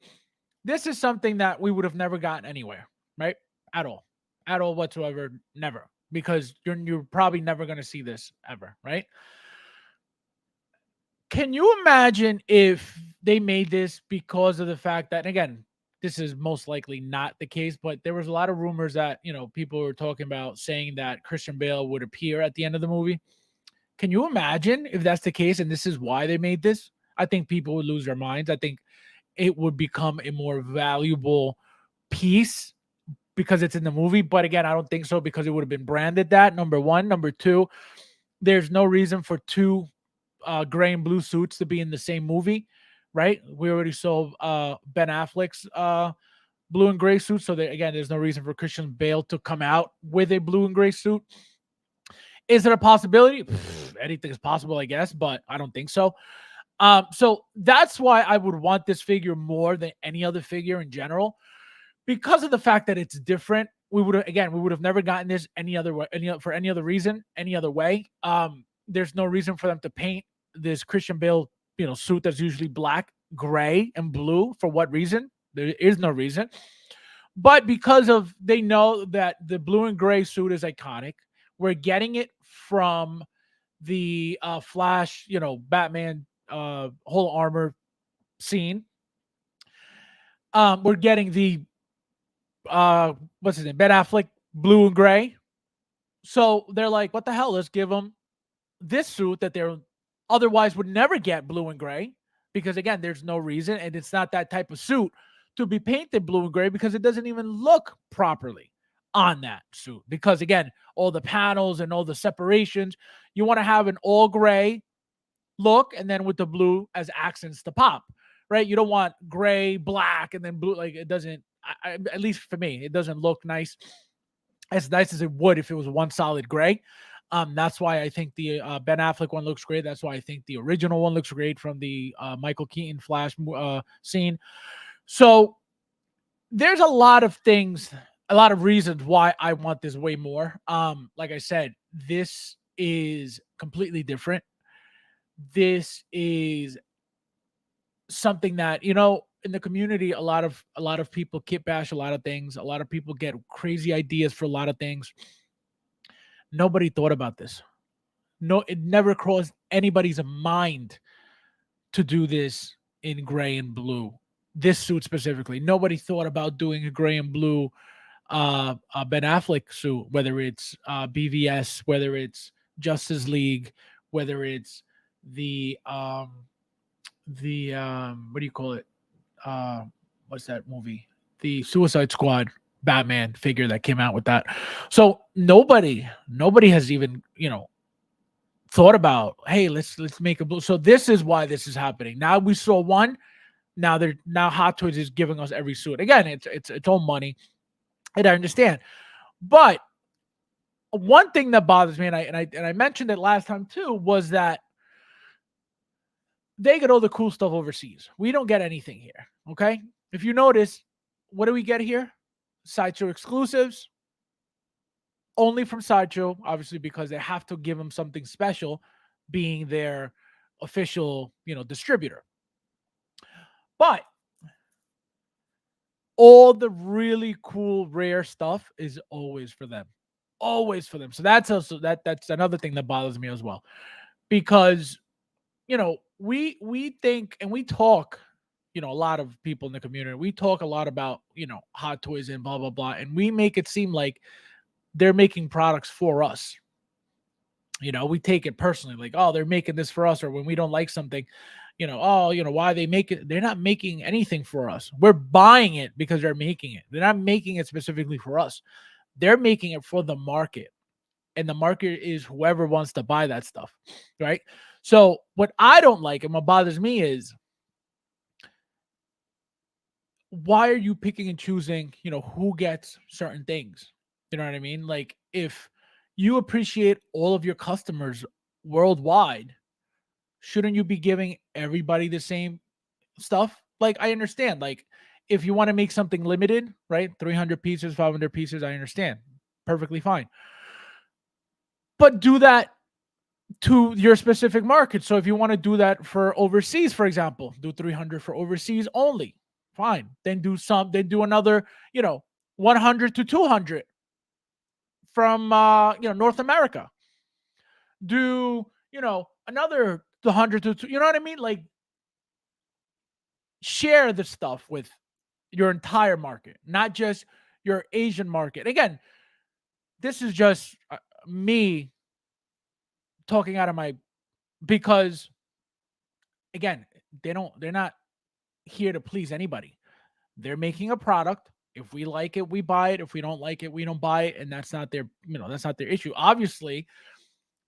this is something that we would have never gotten anywhere, right? At all whatsoever, never, because you're probably never going to see this ever, right? Can you imagine if they made this because of the fact that, and again, this is most likely not the case, but there was a lot of rumors that, people were talking about saying that Christian Bale would appear at the end of the movie. Can you imagine if that's the case and this is why they made this? I think people would lose their minds. I think it would become a more valuable piece because it's in the movie. But again, I don't think so because it would have been branded that, number one. Number two, there's no reason for two gray and blue suits to be in the same movie, right? We already saw Ben Affleck's blue and gray suit. So again, there's no reason for Christian Bale to come out with a blue and gray suit. Is it a possibility? Anything is possible, I guess, but I don't think so. So that's why I would want this figure more than any other figure in general, because of the fact that it's different. We would have never gotten this any other way, for any other reason, any other way. There's no reason for them to paint this Christian Bale, suit that's usually black, gray, and blue. For what reason? There is no reason. But because of they know that the blue and gray suit is iconic, we're getting it from the Flash, Batman whole armor scene. We're getting the what's his name? Ben Affleck, blue and gray. So they're like, what the hell? Let's give them this suit that they're otherwise would never get blue and gray, because again, there's no reason, and it's not that type of suit to be painted blue and gray because it doesn't even look properly on that suit. Because again, all the panels and all the separations, you want to have an all gray look and then with the blue as accents to pop, right? You don't want gray, black, and then blue. Like it doesn't, at least for me, it doesn't look nice as it would if it was one solid gray. That's why I think the Ben Affleck one looks great. That's why I think the original one looks great from the Michael Keaton Flash scene. So there's a lot of things, a lot of reasons why I want this way more. Like I said, this is completely different. This is something that in the community, a lot of people kit bash a lot of things. A lot of people get crazy ideas for a lot of things. Nobody thought about this. No, it never crossed anybody's mind to do this in gray and blue. This suit specifically, nobody thought about doing a gray and blue Ben Affleck suit, whether it's BVS, whether it's Justice League, whether it's the what do you call it? What's that movie? The Suicide Squad Batman figure that came out with that. So nobody has even thought about, hey, let's make a blue. So this is why this is happening. Now we saw one. Now Hot Toys is giving us every suit. Again, it's all money, and I understand. But one thing that bothers me, and I mentioned it last time too, was that they get all the cool stuff overseas. We don't get anything here. Okay. If you notice, what do we get here? Sideshow exclusives. Only from Sideshow, obviously, because they have to give them something special, being their official, distributor. But all the really cool, rare stuff is always for them. Always for them. So that's also that's another thing that bothers me as well. Because we think and we talk, a lot of people in the community, we talk a lot about, Hot Toys and blah, blah, blah. And we make it seem like they're making products for us. We take it personally, like, oh, they're making this for us. Or when we don't like something, why they make it. They're not making anything for us. We're buying it because they're making it. They're not making it specifically for us. They're making it for the market. And the market is whoever wants to buy that stuff, right? So what I don't like and what bothers me is, why are you picking and choosing, who gets certain things? You know what I mean? Like, if you appreciate all of your customers worldwide, shouldn't you be giving everybody the same stuff? Like, I understand, like, if you want to make something limited, right? 300 pieces, 500 pieces, I understand. Perfectly fine. But do that to your specific market. So if you want to do that for overseas, for example, do 300 for overseas only. Fine. Then do another, 100 to 200 from North America. Do, another 100 to, you know what I mean? Like, share the stuff with your entire market, not just your Asian market. Again, this is just me talking out of my, because again, they're not here to please anybody. They're making a product. If we like it, we buy it. If we don't like it, we don't buy it. And that's not their, that's not their issue. Obviously,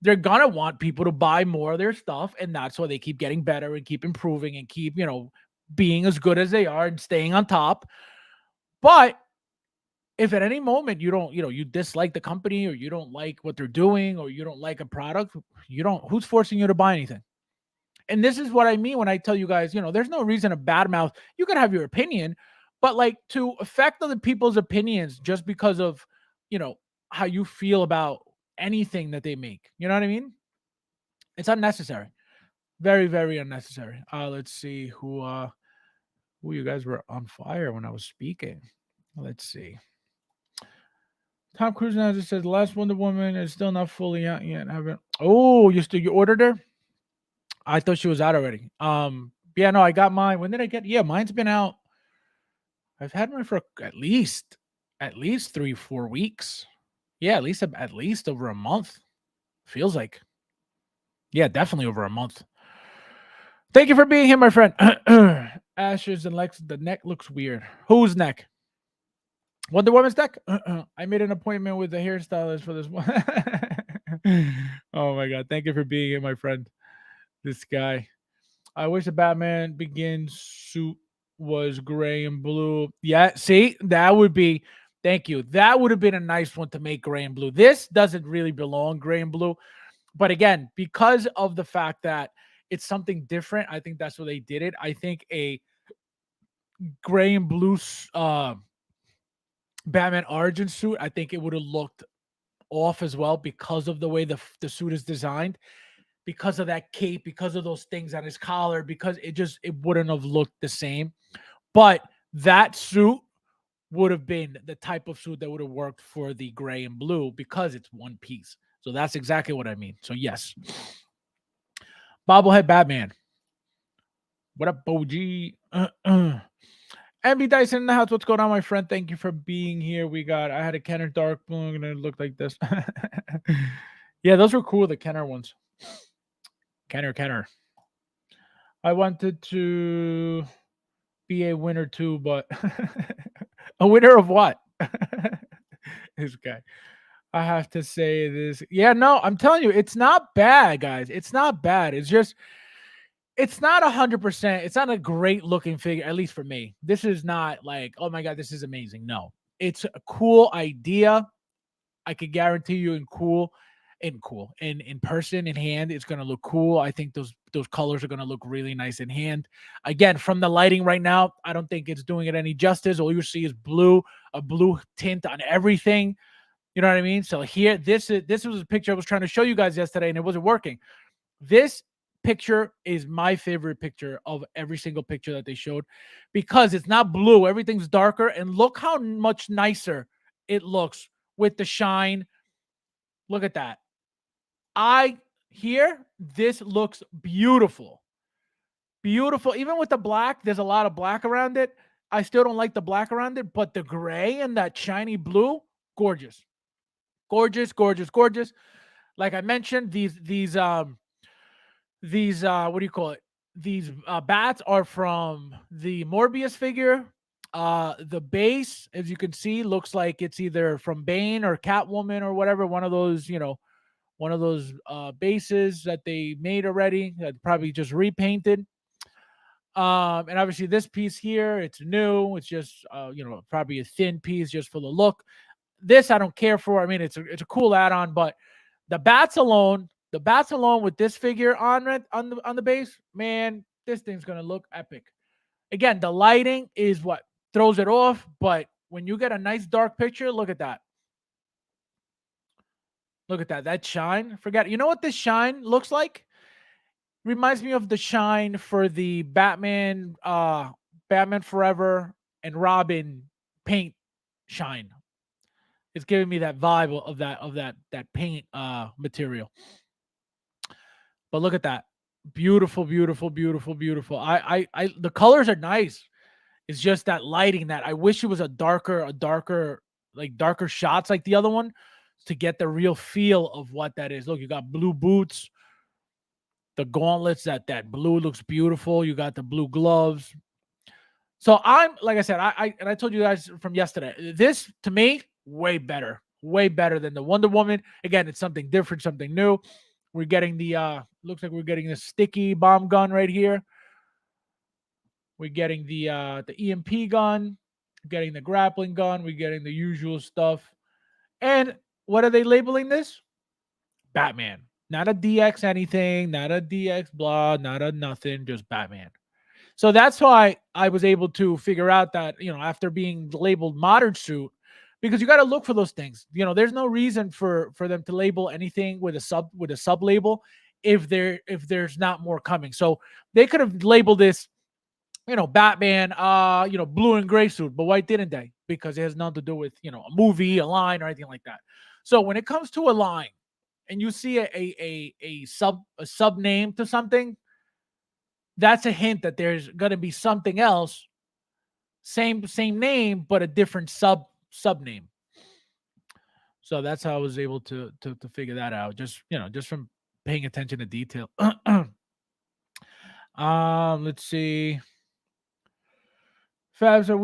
they're gonna want people to buy more of their stuff, and that's why they keep getting better and keep improving and keep, being as good as they are and staying on top. But if at any moment you don't, you dislike the company, or you don't like what they're doing, or you don't like a product, who's forcing you to buy anything? And this is what I mean when I tell you guys, there's no reason to badmouth. You can have your opinion, but like, to affect other people's opinions just because of, how you feel about anything that they make. You know what I mean? It's unnecessary. Very, very unnecessary. Let's see who you guys were on fire when I was speaking. Let's see. Tom Cruise now just says the last Wonder Woman is still not fully out yet. Haven't. Oh, you ordered her? I thought she was out already. Yeah, no, I got mine. When did I get? Yeah, mine's been out. I've had mine for at least 3-4 weeks. Yeah, at least over a month. Feels like. Yeah, definitely over a month. Thank you for being here, my friend. Ashes and Lex. The neck looks weird. Whose neck? Wonder Woman's neck? I made an appointment with the hairstylist for this one. Oh my god! Thank you for being here, my friend. This guy. I wish the Batman Begins suit was gray and blue. Yeah, see, that would be. Thank you. That would have been a nice one to make gray and blue. This doesn't really belong gray and blue, but again, because of the fact that it's something different, I think that's what they did it. I think a gray and blue Batman origin suit, I think it would have looked off as well because of the way the suit is designed, because of that cape, because of those things on his collar, because it wouldn't have looked the same. But that suit would have been the type of suit that would have worked for the gray and blue because it's one piece. So that's exactly what I mean. So yes. Bobblehead Batman. What up, Boji? MB Dyson in the house. What's going on, my friend? Thank you for being here. I had a Kenner Dark Blue and it looked like this. Yeah, those were cool, the Kenner ones. Kenner. I wanted to be a winner too, but a winner of what? This guy. I have to say this. Yeah, no, I'm telling you, it's not bad, guys. It's not bad. It's just, it's not 100%. It's not a great looking figure, at least for me. This is not like, oh my God, this is amazing. No, it's a cool idea. I could guarantee you in person, in hand, it's gonna look cool. I think those colors are gonna look really nice in hand. Again, from the lighting right now, I don't think it's doing it any justice. All you see is blue, a blue tint on everything. You know what I mean? So here, this was a picture I was trying to show you guys yesterday, and it wasn't working. This picture is my favorite picture of every single picture that they showed because it's not blue. Everything's darker, and look how much nicer it looks with the shine. Look at that. This looks beautiful. Beautiful. Even with the black, there's a lot of black around it. I still don't like the black around it, but the gray and that shiny blue, gorgeous. Gorgeous, gorgeous, gorgeous. Like I mentioned, these what do you call it? These bats are from the Morbius figure. The base, as you can see, looks like it's either from Bane or Catwoman or whatever, one of those, bases that they made already that probably just repainted. And obviously this piece here, it's new. It's just probably a thin piece just for the look. This I don't care for. I mean, it's a cool add-on, but the bats alone with this figure on it on the base, man, this thing's gonna look epic. Again, the lighting is what throws it off, but when you get a nice dark picture, look at that. Look at that. That shine. Forget. You know what this shine looks like? Reminds me of the shine for the Batman Forever and Robin paint shine. It's giving me that vibe of that paint material. But look at that. Beautiful, beautiful, beautiful, beautiful. The colors are nice. It's just that lighting that I wish it was a darker shots like the other one to get the real feel of what that is. Look, you got blue boots, the gauntlets, that blue looks beautiful. You got the blue gloves. So I'm, like I said, I told you guys from yesterday, this to me, way better than the Wonder Woman. Again, it's something different, something new. We're getting looks like we're getting the sticky bomb gun right here. We're getting the EMP gun, getting the grappling gun, we're getting the usual stuff. And what are they labeling this? Batman. Not a DX anything, not a DX blah, not a nothing, just Batman. So that's why I was able to figure out that, after being labeled modern suit, because you got to look for those things. There's no reason for them to label anything with a sub label if there's not more coming. So they could have labeled this, Batman, blue and gray suit, but why didn't they? Because it has nothing to do with, a movie, a line, or anything like that. So when it comes to a line and you see a sub name to something, that's a hint that there's gonna be something else, same name, but a different sub name. So that's how I was able to figure that out. Just from paying attention to detail. Let's see. Fabs,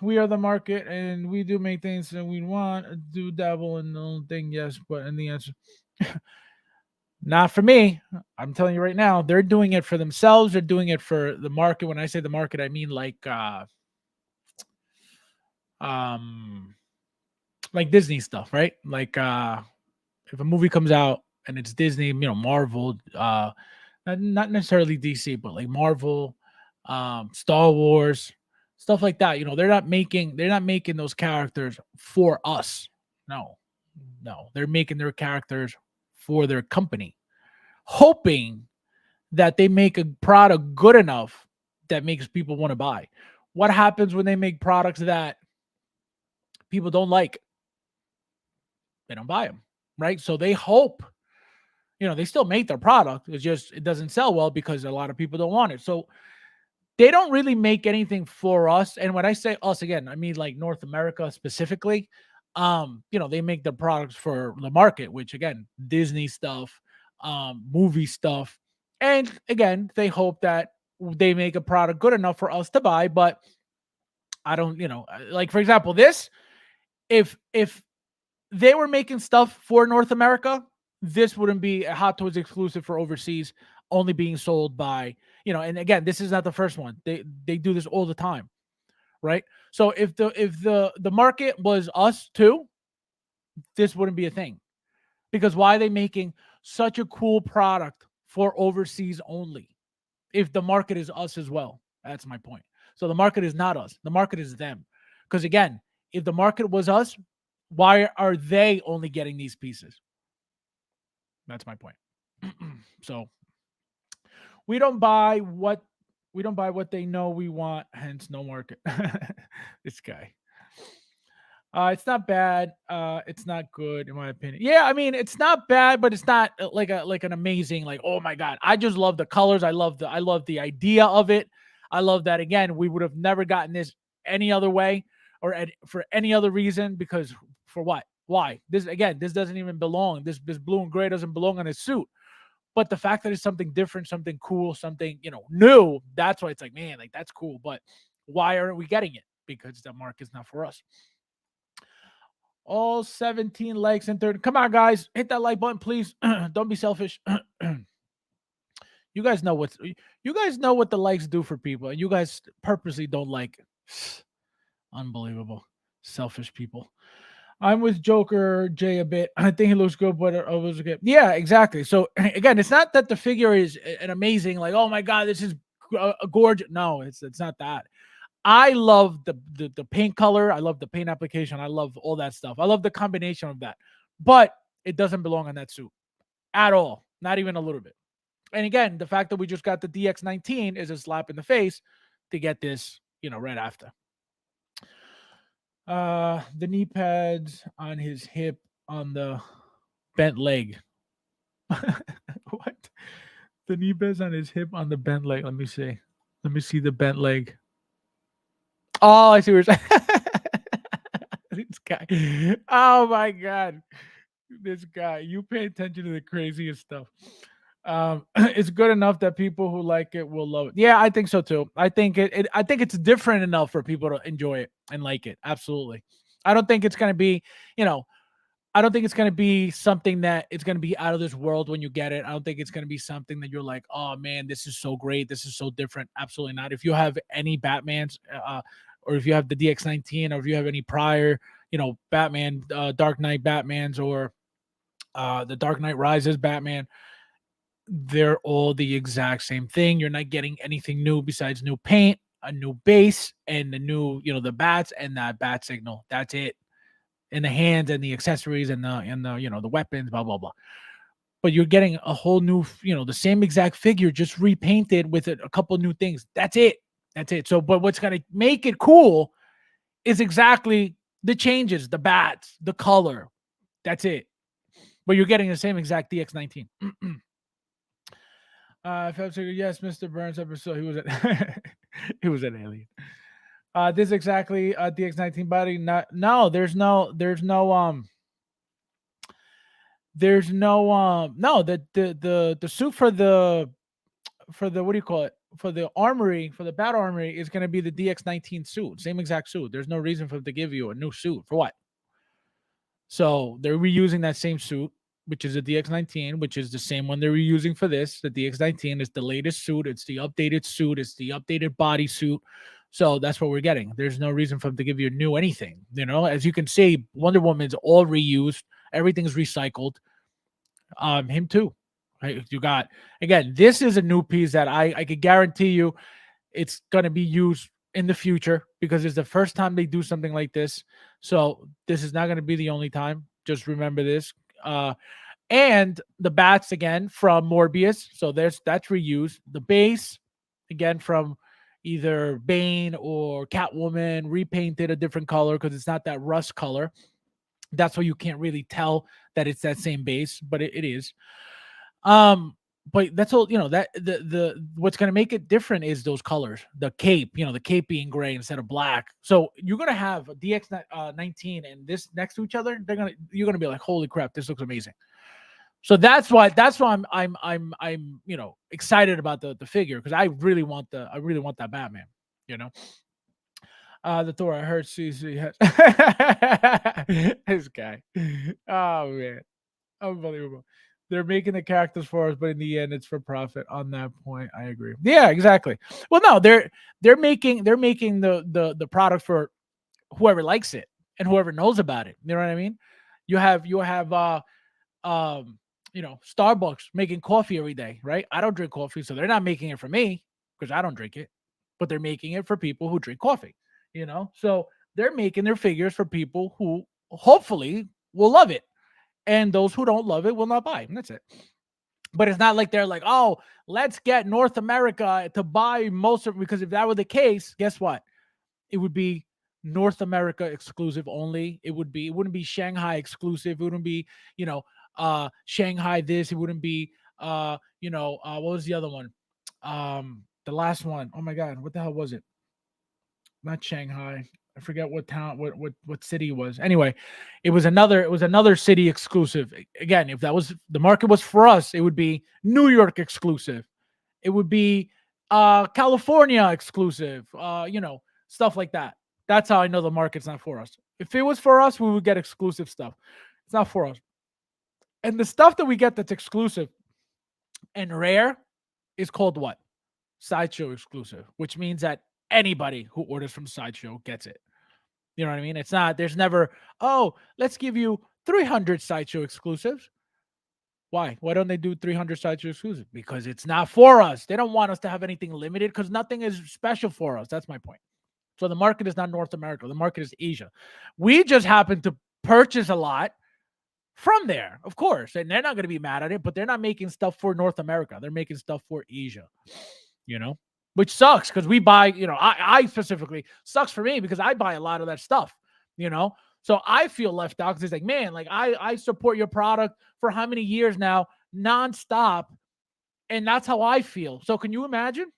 we are the market, and we do make things that we want. Do dabble in the little thing, yes, but in the answer, not for me. I'm telling you right now, they're doing it for themselves. They're doing it for the market. When I say the market, I mean um like Disney stuff, right? Like if a movie comes out and it's Disney, Marvel, not necessarily DC, but like Marvel, Star Wars, stuff like that. They're not making those characters for us. No, no, they're making their characters for their company, hoping that they make a product good enough that makes people want to buy. What happens when they make products that people don't like? They don't buy them, right? So they hope, they still make their product. It's just it doesn't sell well because a lot of people don't want it. So they don't really make anything for us. And when I say us again, I mean like North America specifically. They make the products for the market, which again, Disney stuff, movie stuff. And again, they hope that they make a product good enough for us to buy. But I don't, like for example, this, if they were making stuff for North America, this wouldn't be a Hot Toys exclusive for overseas, only being sold by, and again, this is not the first one. They do this all the time, right? So if the market was us too, this wouldn't be a thing. Because why are they making such a cool product for overseas only? If the market is us as well. That's my point. So the market is not us. The market is them. Because again, if the market was us, why are they only getting these pieces? That's my point. So we don't buy what they know we want, hence no market. This guy. It's not bad. It's not good in my opinion. Yeah, I mean, it's not bad, but it's not like an amazing, like, oh my god. I just love the colors. I love the idea of it. I love that again. We would have never gotten this any other way or for any other reason, because for what? Why? This doesn't even belong. This blue and gray doesn't belong on his suit. But the fact that it's something different, something cool, something, new, that's why it's like, man, like that's cool. But why aren't we getting it? Because the market's not for us. All 17 likes and 30. Come on, guys. Hit that like button, please. Don't be selfish. You guys know what the likes do for people, and you guys purposely don't like. Unbelievable. Selfish people. I'm with Joker Jay a bit. I think he looks good, but I was good. Yeah, exactly. So again, it's not that the figure is an amazing, like, oh my god, this is a gorgeous. No, it's not that. I love the paint color. I love the paint application. I love all that stuff. I love the combination of that. But it doesn't belong on that suit at all. Not even a little bit. And again, the fact that we just got the DX19 is a slap in the face to get this, right after. The knee pads on his hip on the bent leg. What? The knee pads on his hip on the bent leg. Let me see. Let me see the bent leg. Oh, I see what you're saying. This guy. Oh my god. This guy. You pay attention to the craziest stuff. It's good enough that people who like it will love it. Yeah, I think so too. I think I think it's different enough for people to enjoy it and like it. Absolutely. I don't think it's gonna be, I don't think it's going to be something that it's going to be out of this world when you get it. I don't think it's going to be something that you're like, oh man, this is so great. This is so different. Absolutely not. If you have any Batmans, or if you have the DX19, or if you have any prior, Batman, Dark Knight Batmans, or the Dark Knight Rises Batman, they're all the exact same thing. You're not getting anything new besides new paint, a new base, and the new, the bats and that bat signal. That's it. In the hands and the accessories and the the weapons, blah blah blah. but you're getting a whole new, the same exact figure, just repainted with a couple new things. That's it. That's it. So, but what's going to make it cool is exactly the changes, the bats, the color. That's it. But you're getting the same exact DX19. FabsFigures, yes, Mr. Burns episode. He was at he was an alien. This exactly DX19 body. No, there's no no, the suit for the what do you call it? For the armory, for the battle armory is gonna be the DX19 suit. Same exact suit. There's no reason for them to give you a new suit. For what? So they're reusing that same suit, which is a DX19, which is the same one they're reusing for this. The DX19 is the latest suit. It's the updated suit. It's the updated bodysuit. So that's what we're getting. There's no reason for them to give you new anything. As you can see, Wonder Woman's all reused. Everything's recycled. Him too. Right? You got, again, this is a new piece that I could guarantee you it's gonna be used in the future because it's the first time they do something like this. So this is not going to be the only time. Just remember this. And the bats again from Morbius. So that's reused. The base again from either Bane or Catwoman, repainted a different color because it's not that rust color. That's why you can't really tell that it's that same base, but it is. But that's all, that the what's going to make it different is those colors, the cape, the cape being gray instead of black. So you're going to have a DX19 and this next to each other. You're going to be like, holy crap, this looks amazing. So that's why I'm excited about the figure, because I really want that Batman, the Thor, I heard CC has this guy. Oh man, unbelievable. They're making the characters for us, but in the end, it's for profit. On that point, I agree. Yeah, exactly. Well, no, they're making the product for whoever likes it and whoever knows about it. You know what I mean? You have Starbucks making coffee every day, right? I don't drink coffee, so they're not making it for me because I don't drink it, but they're making it for people who drink coffee. So they're making their figures for people who hopefully will love it. And those who don't love it will not buy. And that's it. But it's not like they're like, oh, let's get North America to buy most of it. Because if that were the case, guess what? It would be North America exclusive only. It wouldn't be Shanghai exclusive. It wouldn't be, Shanghai this. It wouldn't be, what was the other one? The last one. Oh my God, what the hell was it? Not Shanghai. I forget what town, what city it was. Anyway, it was another city exclusive. Again, if that was the market was for us, it would be New York exclusive. It would be California exclusive. Stuff like that. That's how I know the market's not for us. If it was for us, we would get exclusive stuff. It's not for us. And the stuff that we get that's exclusive and rare is called what? Sideshow exclusive, which means that anybody who orders from Sideshow gets it. You know what I mean? It's not, there's never, oh, let's give you 300 Sideshow exclusives. Why? Why don't they do 300 Sideshow exclusives? Because it's not for us. They don't want us to have anything limited because nothing is special for us. That's my point. So the market is not North America. The market is Asia. We just happen to purchase a lot from there, of course. And they're not going to be mad at it, but they're not making stuff for North America. They're making stuff for Asia, which sucks because we buy, I specifically sucks for me because I buy a lot of that stuff, so I feel left out because it's like, man, like I support your product for how many years now, nonstop, and that's how I feel. So can you imagine?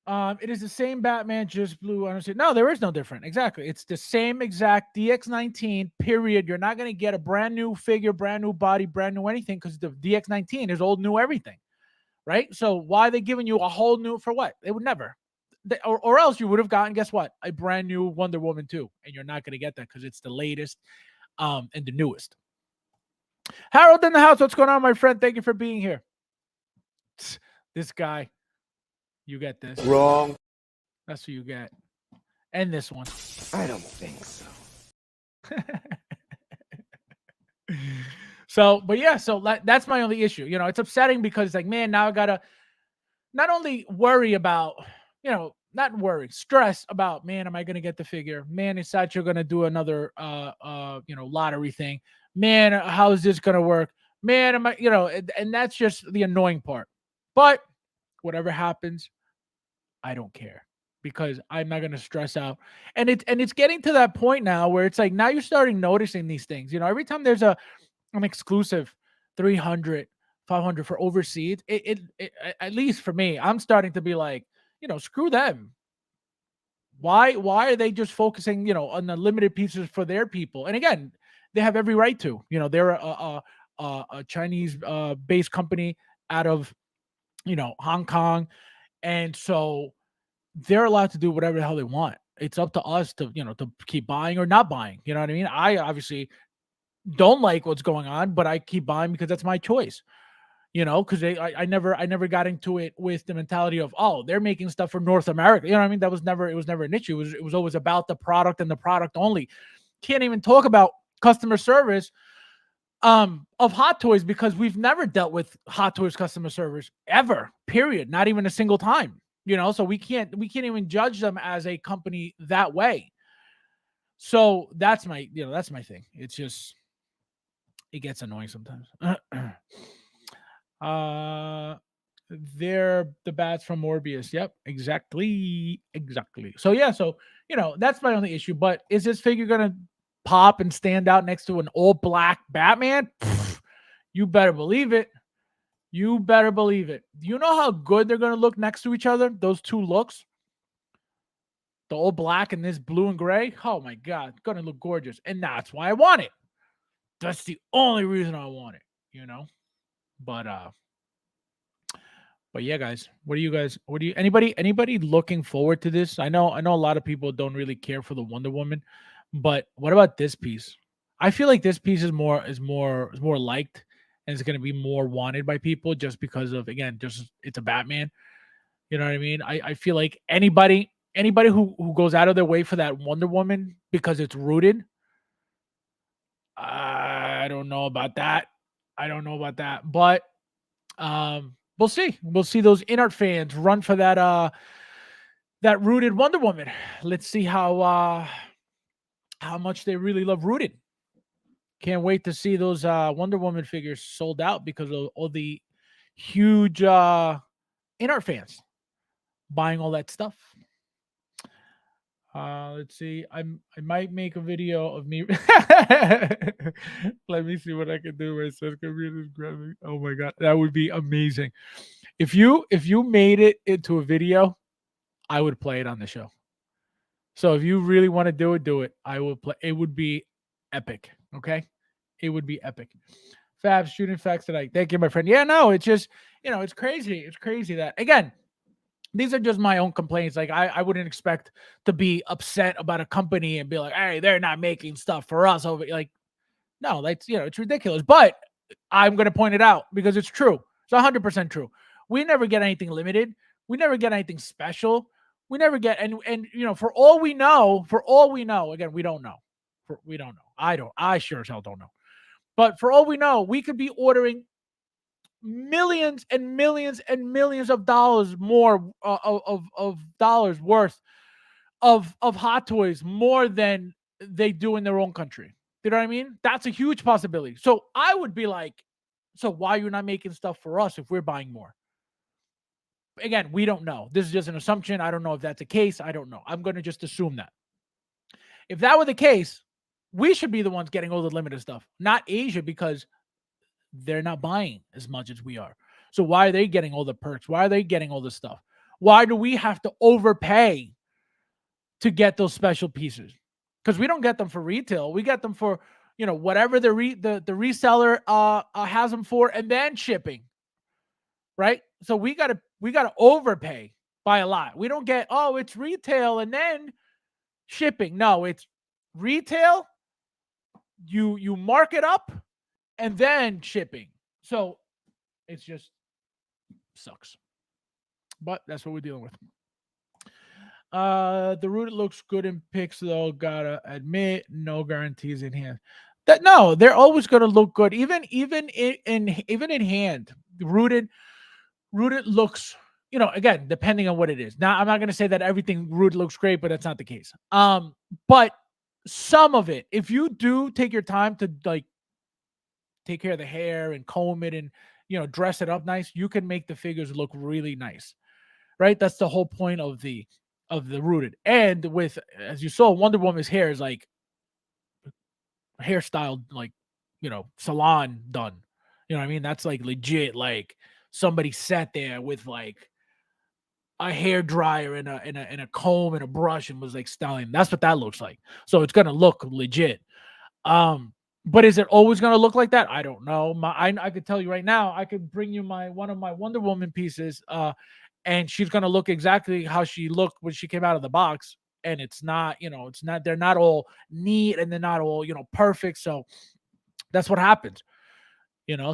It is the same Batman, just blue. No, there is no different. Exactly. It's the same exact DX19, period. You're not going to get a brand new figure, brand new body, brand new anything because the DX19 is old new everything. Right? So why are they giving you a whole new, for what? They would never. Or else you would have gotten, guess what? A brand new Wonder Woman 2. And you're not going to get that because it's the latest and the newest. Harold in the house. What's going on, my friend? Thank you for being here. This guy. You get this. Wrong. That's what you get. And this one. I don't think so. So, but yeah, so that's my only issue. It's upsetting because it's like, man, now I gotta not only worry about, stress about, man, am I gonna get the figure? Man, is Sideshow gonna do another lottery thing? Man, how is this gonna work? man, am I, and that's just the annoying part. But whatever happens, I don't care because I'm not gonna stress out. And it's getting to that point now where it's like now you're starting noticing these things. Every time there's an exclusive 300, 500 for overseas, at least for me, I'm starting to be like, screw them. Why are they just focusing, on the limited pieces for their people? And again, they have every right to. They're a Chinese based company out of Hong Kong, and so they're allowed to do whatever the hell they want. It's up to us to to keep buying or not buying. You know what I mean? I obviously don't like what's going on, but I keep buying because that's my choice. Because I never got into it with the mentality of, oh, they're making stuff for North America. You know what I mean? It was never an issue. It was always about the product and the product only. Can't even talk about customer service of Hot Toys because we've never dealt with Hot Toys customer service ever. Period. Not even a single time. So we can't even judge them as a company that way. So that's my thing. It's just it gets annoying sometimes. They're the bats from Morbius. Yep, exactly. So yeah, that's my only issue. But is this figure gonna pop and stand out next to an all black Batman? Pfft, you better believe it. You better believe it. Do you know how good they're gonna look next to each other? Those two looks, the all black and this blue and gray. Oh my god, it's gonna look gorgeous, and that's why I want it. That's the only reason I want it. But But yeah, guys, anybody looking forward to this? I know a lot of people don't really care for the Wonder Woman, but what about this piece? I feel like this piece is more liked and it's going to be more wanted by people just because of, again, just it's a Batman. You know what I mean? I feel like anybody who goes out of their way for that Wonder Woman because it's rooted, I don't know about that. I don't know about that, but we'll see. We'll see those inert fans run for that rooted Wonder Woman. Let's see how much they really love rooted. Can't wait to see those Wonder Woman figures sold out because of all the huge inert fans buying all that stuff. Let's see. I might make a video of me. Let me see what I can do. My son's computer is grabbing. Oh my god, that would be amazing. If you made it into a video, I would play it on the show. So if you really want to do it. I will play. It would be epic. Okay, it would be epic. Fabs shooting facts tonight. Thank you, my friend. Yeah, no, it's just it's crazy. It's crazy that again. These are just my own complaints. Like I wouldn't expect to be upset about a company and be like, "Hey, they're not making stuff for us." Over like, no, that's it's ridiculous. But I'm going to point it out because it's true. It's 100% true. We never get anything limited. We never get anything special. We never get and for all we know, again, we don't know. We don't know. I don't. I sure as hell don't know. But for all we know, we could be ordering millions and millions and millions of dollars more of dollars worth of Hot Toys more than they do in their own country. You know what I mean? That's a huge possibility. So I would be like, so why are you not making stuff for us if we're buying more? Again, we don't know. This is just an assumption. I don't know if that's the case. I don't know. I'm going to just assume that. If that were the case, we should be the ones getting all the limited stuff, not Asia, because they're not buying as much as we are. So why are they getting all the perks? Why are they getting all this stuff? Why do we have to overpay to get those special pieces? Because we don't get them for retail. We get them for whatever the reseller has them for, and then shipping. Right? So we gotta overpay by a lot. We don't get, oh, it's retail and then shipping. No, it's retail. You mark it up and then shipping. So it's just sucks. But that's what we're dealing with. The root looks good in pics, though. Gotta admit, no guarantees in hand. That no, they're always gonna look good, even in hand. Rooted looks, again, depending on what it is. Now, I'm not gonna say that everything rooted looks great, but that's not the case. But some of it, if you do take your time to like take care of the hair and comb it and dress it up nice, you can make the figures look really nice, right? That's the whole point of the rooted. And with, as you saw, Wonder Woman's hair is like hairstyle, like salon done. You know what I mean? That's like legit. Like somebody sat there with like a hair dryer and a comb and a brush and was like styling. That's what that looks like. So it's gonna look legit. But is it always gonna look like that? I don't know. I could tell you right now. I could bring you one of my Wonder Woman pieces, and she's gonna look exactly how she looked when she came out of the box. And it's not, it's not. They're not all neat and they're not all perfect. So that's what happens.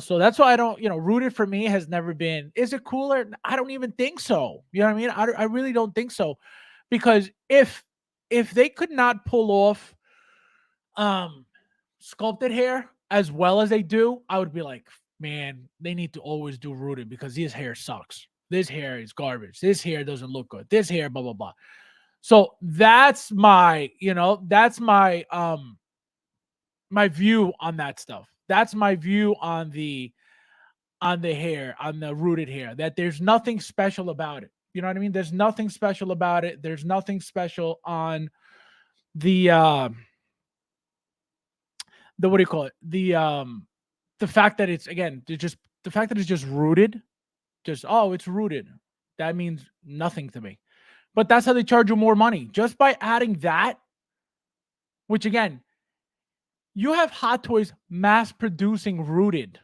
So that's why I don't, rooted for me has never been, is it cooler? I don't even think so. You know what I mean? I really don't think so. Because if they could not pull off sculpted hair as well as they do, I would be like, man, they need to always do rooted because this hair sucks. This hair is garbage. This hair doesn't look good. This hair, blah, blah, blah. So that's my my view on that stuff. That's my view on the hair, on the rooted hair, that there's nothing special about it. You know what I mean? There's nothing special about it. There's nothing special on the what do you call it? The fact that it's, again, just the fact that it's just rooted, it's rooted. That means nothing to me. But that's how they charge you more money. Just by adding that, which again, you have Hot Toys mass producing rooted.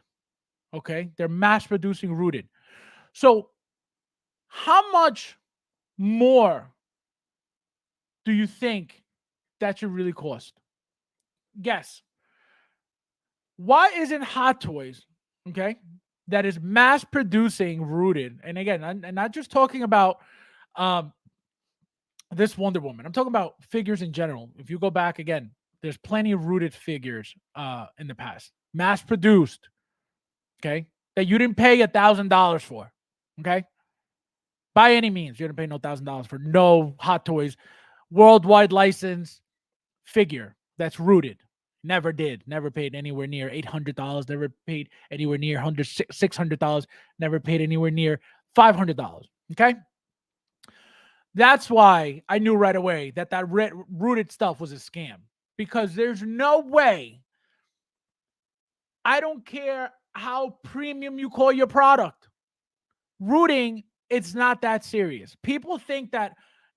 Okay? They're mass producing rooted. So how much more do you think that should really cost? Guess. Why isn't Hot Toys, okay, that is mass producing rooted? And again, I'm not just talking about this Wonder Woman. I'm talking about figures in general. If you go back again, there's plenty of rooted figures in the past, mass produced, okay, that you didn't pay $1,000 for, okay? By any means, you didn't pay no $1,000 for no Hot Toys worldwide license figure that's rooted. Never did. Never paid anywhere near $800. Never paid anywhere near $600. Never paid anywhere near $500. Okay? That's why I knew right away that rooted stuff was a scam. Because there's no way, I don't care how premium you call your product, rooting, it's not that serious. People think that,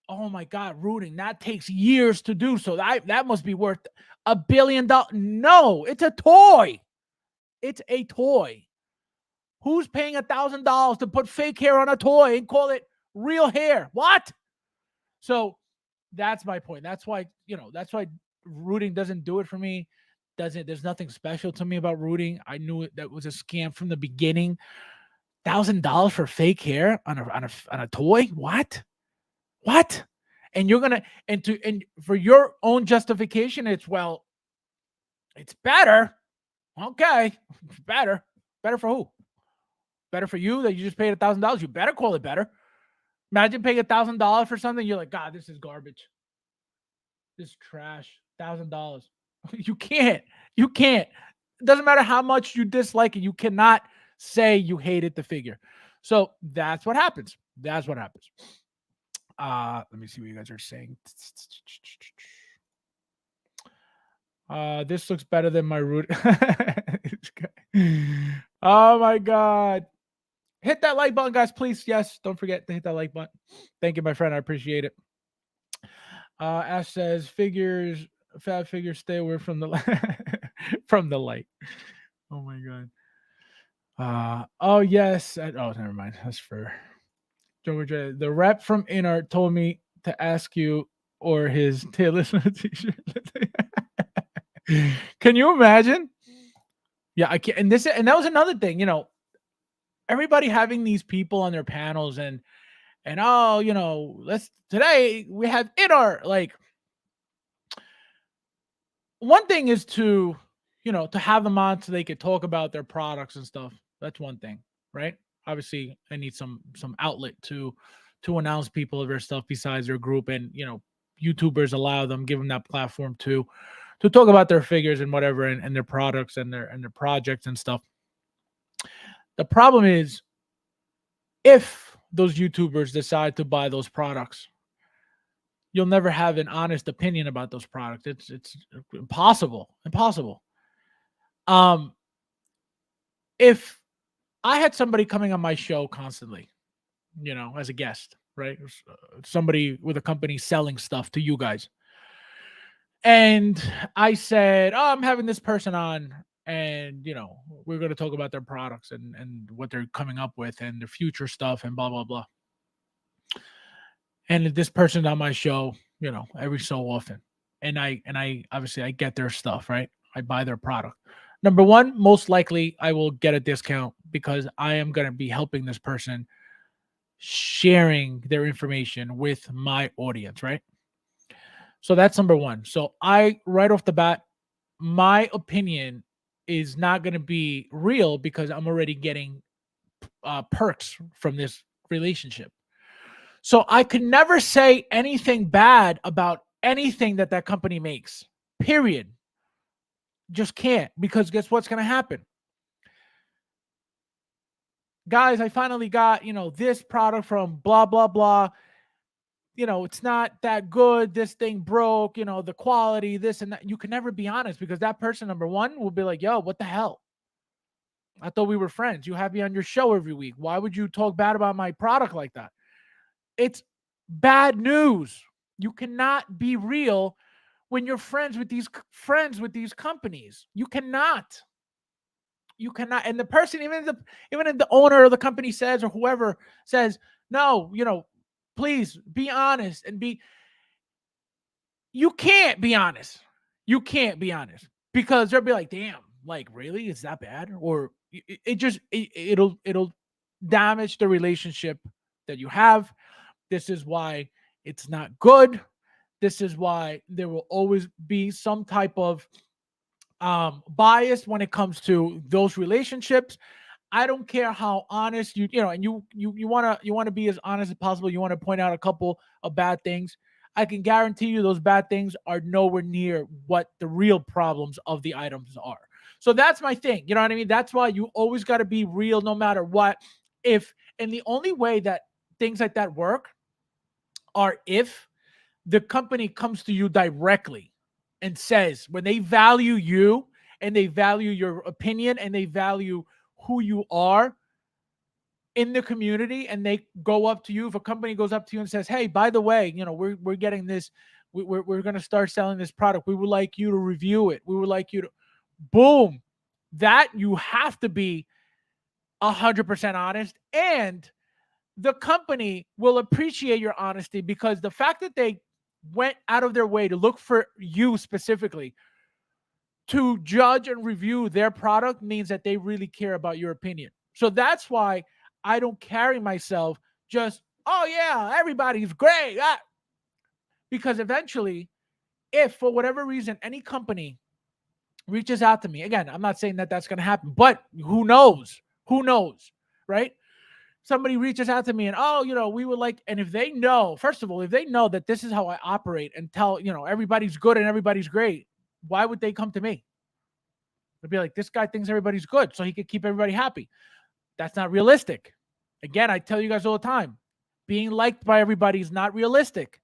oh my God, rooting, that takes years to do. So that must be worth $1 billion. No, it's a toy. It's a toy. Who's paying $1,000 to put fake hair on a toy and call it real hair? What? So that's my point. That's why, that's why rooting doesn't do it for me. There's nothing special to me about rooting. I knew that was a scam from the beginning. $1,000 for fake hair on a toy? What? And you're gonna and for your own justification, it's better. Okay, better for who? Better for you that you just paid $1,000. You better call it better. Imagine paying $1,000 for something. You're like, God, this is garbage. This is trash. $1,000. You can't. It doesn't matter how much you dislike it. You cannot say you hated the figure. So that's what happens. Let me see what you guys are saying. This looks better than my root. Oh my God. Hit that like button, guys, please. Yes, don't forget to hit that like button. Thank you, my friend. I appreciate it. Ash says, FabsFigures, stay away from the from the light. Oh my God. Oh yes. Never mind. That's for Georgia. The rep from Inner told me to ask you or his Taylor Swift t-shirt. Can you imagine? Yeah, I can't. And that was another thing, everybody having these people on their panels and today we have Inner. Like, one thing is to have them on so they could talk about their products and stuff. That's one thing, right? Obviously, I need some outlet to announce people of their stuff besides their group, and YouTubers allow them, give them that platform to to talk about their figures and whatever, and their products and their projects and stuff. The problem is, if those YouTubers decide to buy those products, you'll never have an honest opinion about those products. It's impossible. Impossible. Um, if I had somebody coming on my show constantly, as a guest, right? Somebody with a company selling stuff to you guys. And I said, "Oh, I'm having this person on, and we're going to talk about their products and what they're coming up with and their future stuff and blah blah blah." And this person's on my show, every so often, and I obviously I get their stuff, right? I buy their product. Number one, most likely I will get a discount because I am going to be helping this person, sharing their information with my audience, right? So that's number one. So right off the bat, my opinion is not going to be real because I'm already getting perks from this relationship. So I could never say anything bad about anything that company makes, period. Just can't, because guess what's going to happen? Guys, I finally got, this product from blah, blah, blah. It's not that good. This thing broke, the quality, this and that. You can never be honest because that person, number one, will be like, yo, what the hell? I thought we were friends. You have me on your show every week. Why would you talk bad about my product like that? It's bad news. You cannot be real when you're friends with these companies. You cannot. And the person, even if the owner of the company says, or whoever says, no, please be honest you can't be honest. You can't be honest because they'll be like, damn, like, really? Is that bad? Or it'll damage the relationship that you have. This is why it's not good. This is why there will always be some type of bias when it comes to those relationships. I don't care how honest and you want to be as honest as possible. You want to point out a couple of bad things. I can guarantee you those bad things are nowhere near what the real problems of the items are. So that's my thing. You know what I mean? That's why you always got to be real no matter what. And the only way that things like that work are if the company comes to you directly and says, when they value you and they value your opinion and they value who you are in the community, and they go up to you, if a company goes up to you and says, hey, by the way, we're getting this, we're going to start selling this product, we would like you to review it, we would like you to, boom, that you have to be 100% honest, and the company will appreciate your honesty because the fact that they went out of their way to look for you specifically to judge and review their product means that they really care about your opinion. So that's why I don't carry myself just, oh yeah, everybody's great. Because eventually, if for whatever reason any company reaches out to me, again, I'm not saying that that's going to happen, but who knows? Who knows, right? Somebody reaches out to me and, oh, we would like, and if they know, first of all, if they know that this is how I operate and tell, everybody's good and everybody's great, why would they come to me? They'd be like, this guy thinks everybody's good, so he could keep everybody happy. That's not realistic. Again, I tell you guys all the time, being liked by everybody is not realistic.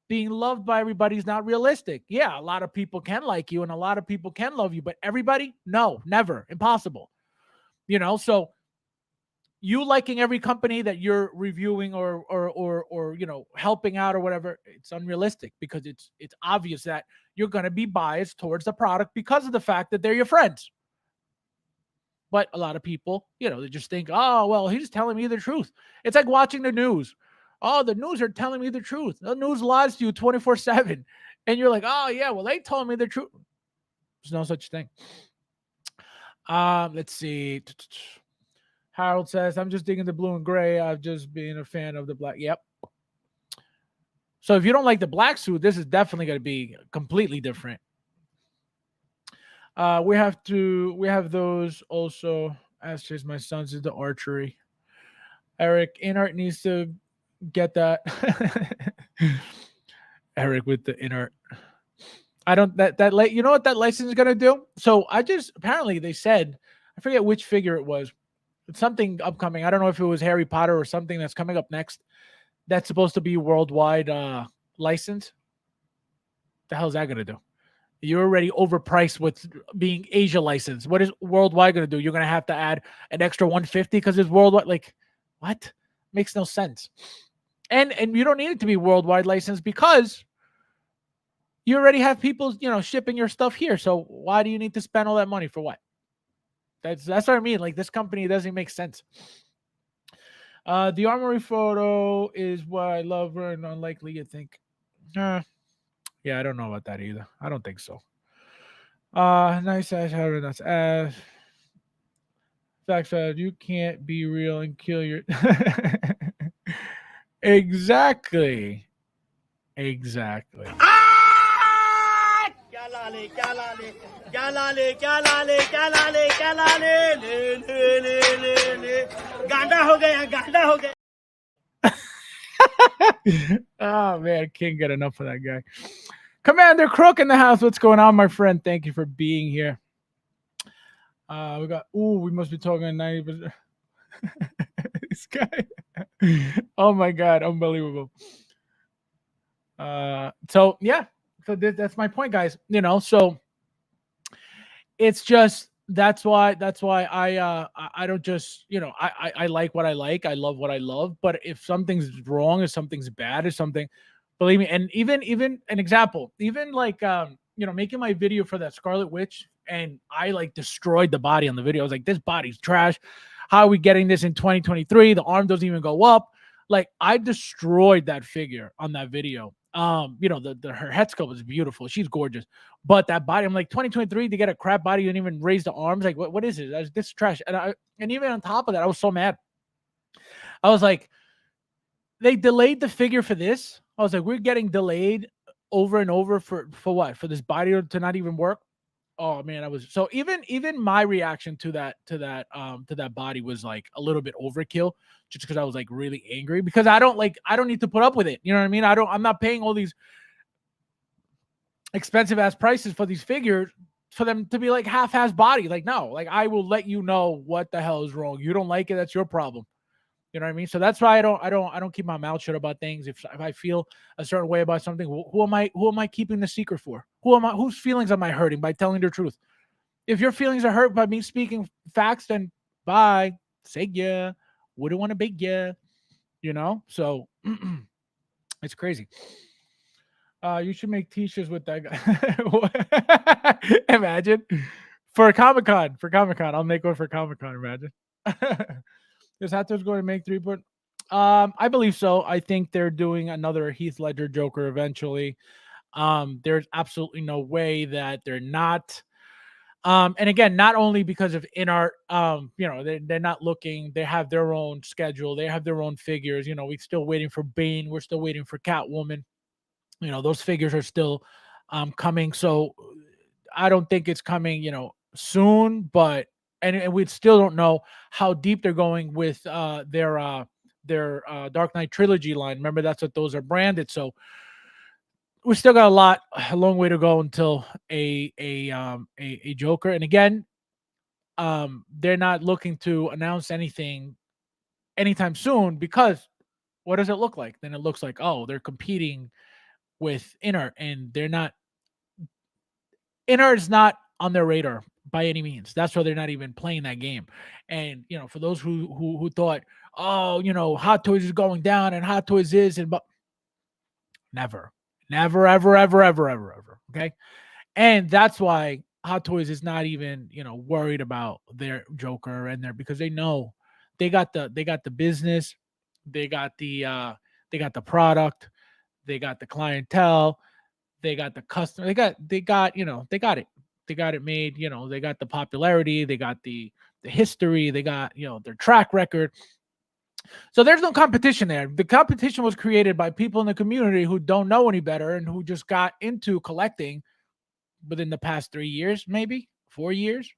Being loved by everybody is not realistic. Yeah, a lot of people can like you and a lot of people can love you, but everybody, no, never, impossible. So you liking every company that you're reviewing or helping out or whatever, it's unrealistic because it's obvious that you're going to be biased towards the product because of the fact that they're your friends. But a lot of people, they just think, oh, well, he's telling me the truth. It's like watching the news. Oh, the news are telling me the truth. The news lies to you 24/7. And you're like, oh, yeah, well, they told me the truth. There's no such thing. Let's see. Harold says, I'm just digging the blue and gray. I've just been a fan of the black. Yep. So if you don't like the black suit, this is definitely going to be completely different. We have those also. As my son's into archery. Eric, Inart needs to get that. Eric with the Inart. I don't that like you know what that license is gonna do? So I just apparently they said I forget which figure it was. It's something upcoming. I don't know if it was Harry Potter or something that's coming up next. That's supposed to be worldwide license. The hell is that gonna do? You're already overpriced with being Asia licensed. What is worldwide gonna do? You're gonna have to add an extra 150 because it's worldwide. Like what? Makes no sense. And you don't need it to be worldwide licensed because you already have people, shipping your stuff here. So why do you need to spend all that money for what? That's what I mean. Like this company doesn't make sense. The armory photo is what I love and unlikely you think. Yeah, I don't know about that either. I don't think so. Nice ass, having nice ass. Fact that you can't be real and kill your. Exactly. Exactly. क्या लाले क्या लाले क्या लाले क्या लाले क्या लाले क्या लाले ले ले ले ले ले गांडा हो गया गांडा हो गया Oh man, I can't get enough of that guy. Commander Crook in the house. What's going on, my friend? Thank you for being here. We must be talking 90%. This guy. Oh my god, unbelievable. So yeah, so that's my point, guys. So it's just that's why I don't just I like what I like, I love what I love, but if something's wrong, if something's bad, or something, believe me. And even an example, even like making my video for that Scarlet Witch, and I like destroyed the body on the video. I was like, this body's trash. How are we getting this in 2023? The arm doesn't even go up. Like I destroyed that figure on that video. Her head sculpt is beautiful. She's gorgeous. But that body, I'm like 2023 to get a crap body and even raise the arms. Like, what is it? This is trash. And even on top of that, I was so mad. I was like, they delayed the figure for this. I was like, we're getting delayed over and over for what? For this body to not even work. Oh man, I was so even my reaction to that body was like a little bit overkill, just because I was like really angry because I don't need to put up with it. You know what I mean? I'm not paying all these expensive ass prices for these figures for them to be like half-ass body. Like, no, like I will let you know what the hell is wrong. You don't like it, that's your problem. You know what I mean? So that's why I don't keep my mouth shut about things. If I feel a certain way about something, who am I keeping the secret for? Whose feelings am I hurting by telling the truth? If your feelings are hurt by me speaking facts, then bye. Say yeah. Wouldn't want to big yeah. So it's crazy. You should make t-shirts with that guy. Imagine for Comic Con. I'll make one for Comic Con. Imagine. Is Hathor's going to make 3 point? I believe so. I think they're doing another Heath Ledger Joker eventually. There's absolutely no way that they're not. And again, not only because of InArt, they're not looking. They have their own schedule. They have their own figures. We're still waiting for Bane. We're still waiting for Catwoman. Those figures are still coming. So I don't think it's coming, soon, but and we still don't know how deep they're going with their Dark Knight trilogy line. Remember, that's what those are branded. So we still got a long way to go until a Joker. And again, they're not looking to announce anything anytime soon because what does it look like? Then it looks like, oh, they're competing with InArt, and they're not. InArt is not on their radar by any means. That's why they're not even playing that game. And for those who thought, oh, Hot Toys is going down and Hot Toys is, and but never, never, ever, ever, ever, ever, ever. Okay, and that's why Hot Toys is not even worried about their Joker and their, because they know they got the business, they got the product, they got the clientele, they got the customer, they got it. They got it made, they got the popularity, they got the history, they got their track record. So there's no competition there. The competition was created by people in the community who don't know any better and who just got into collecting within the past 3 years, maybe 4 years.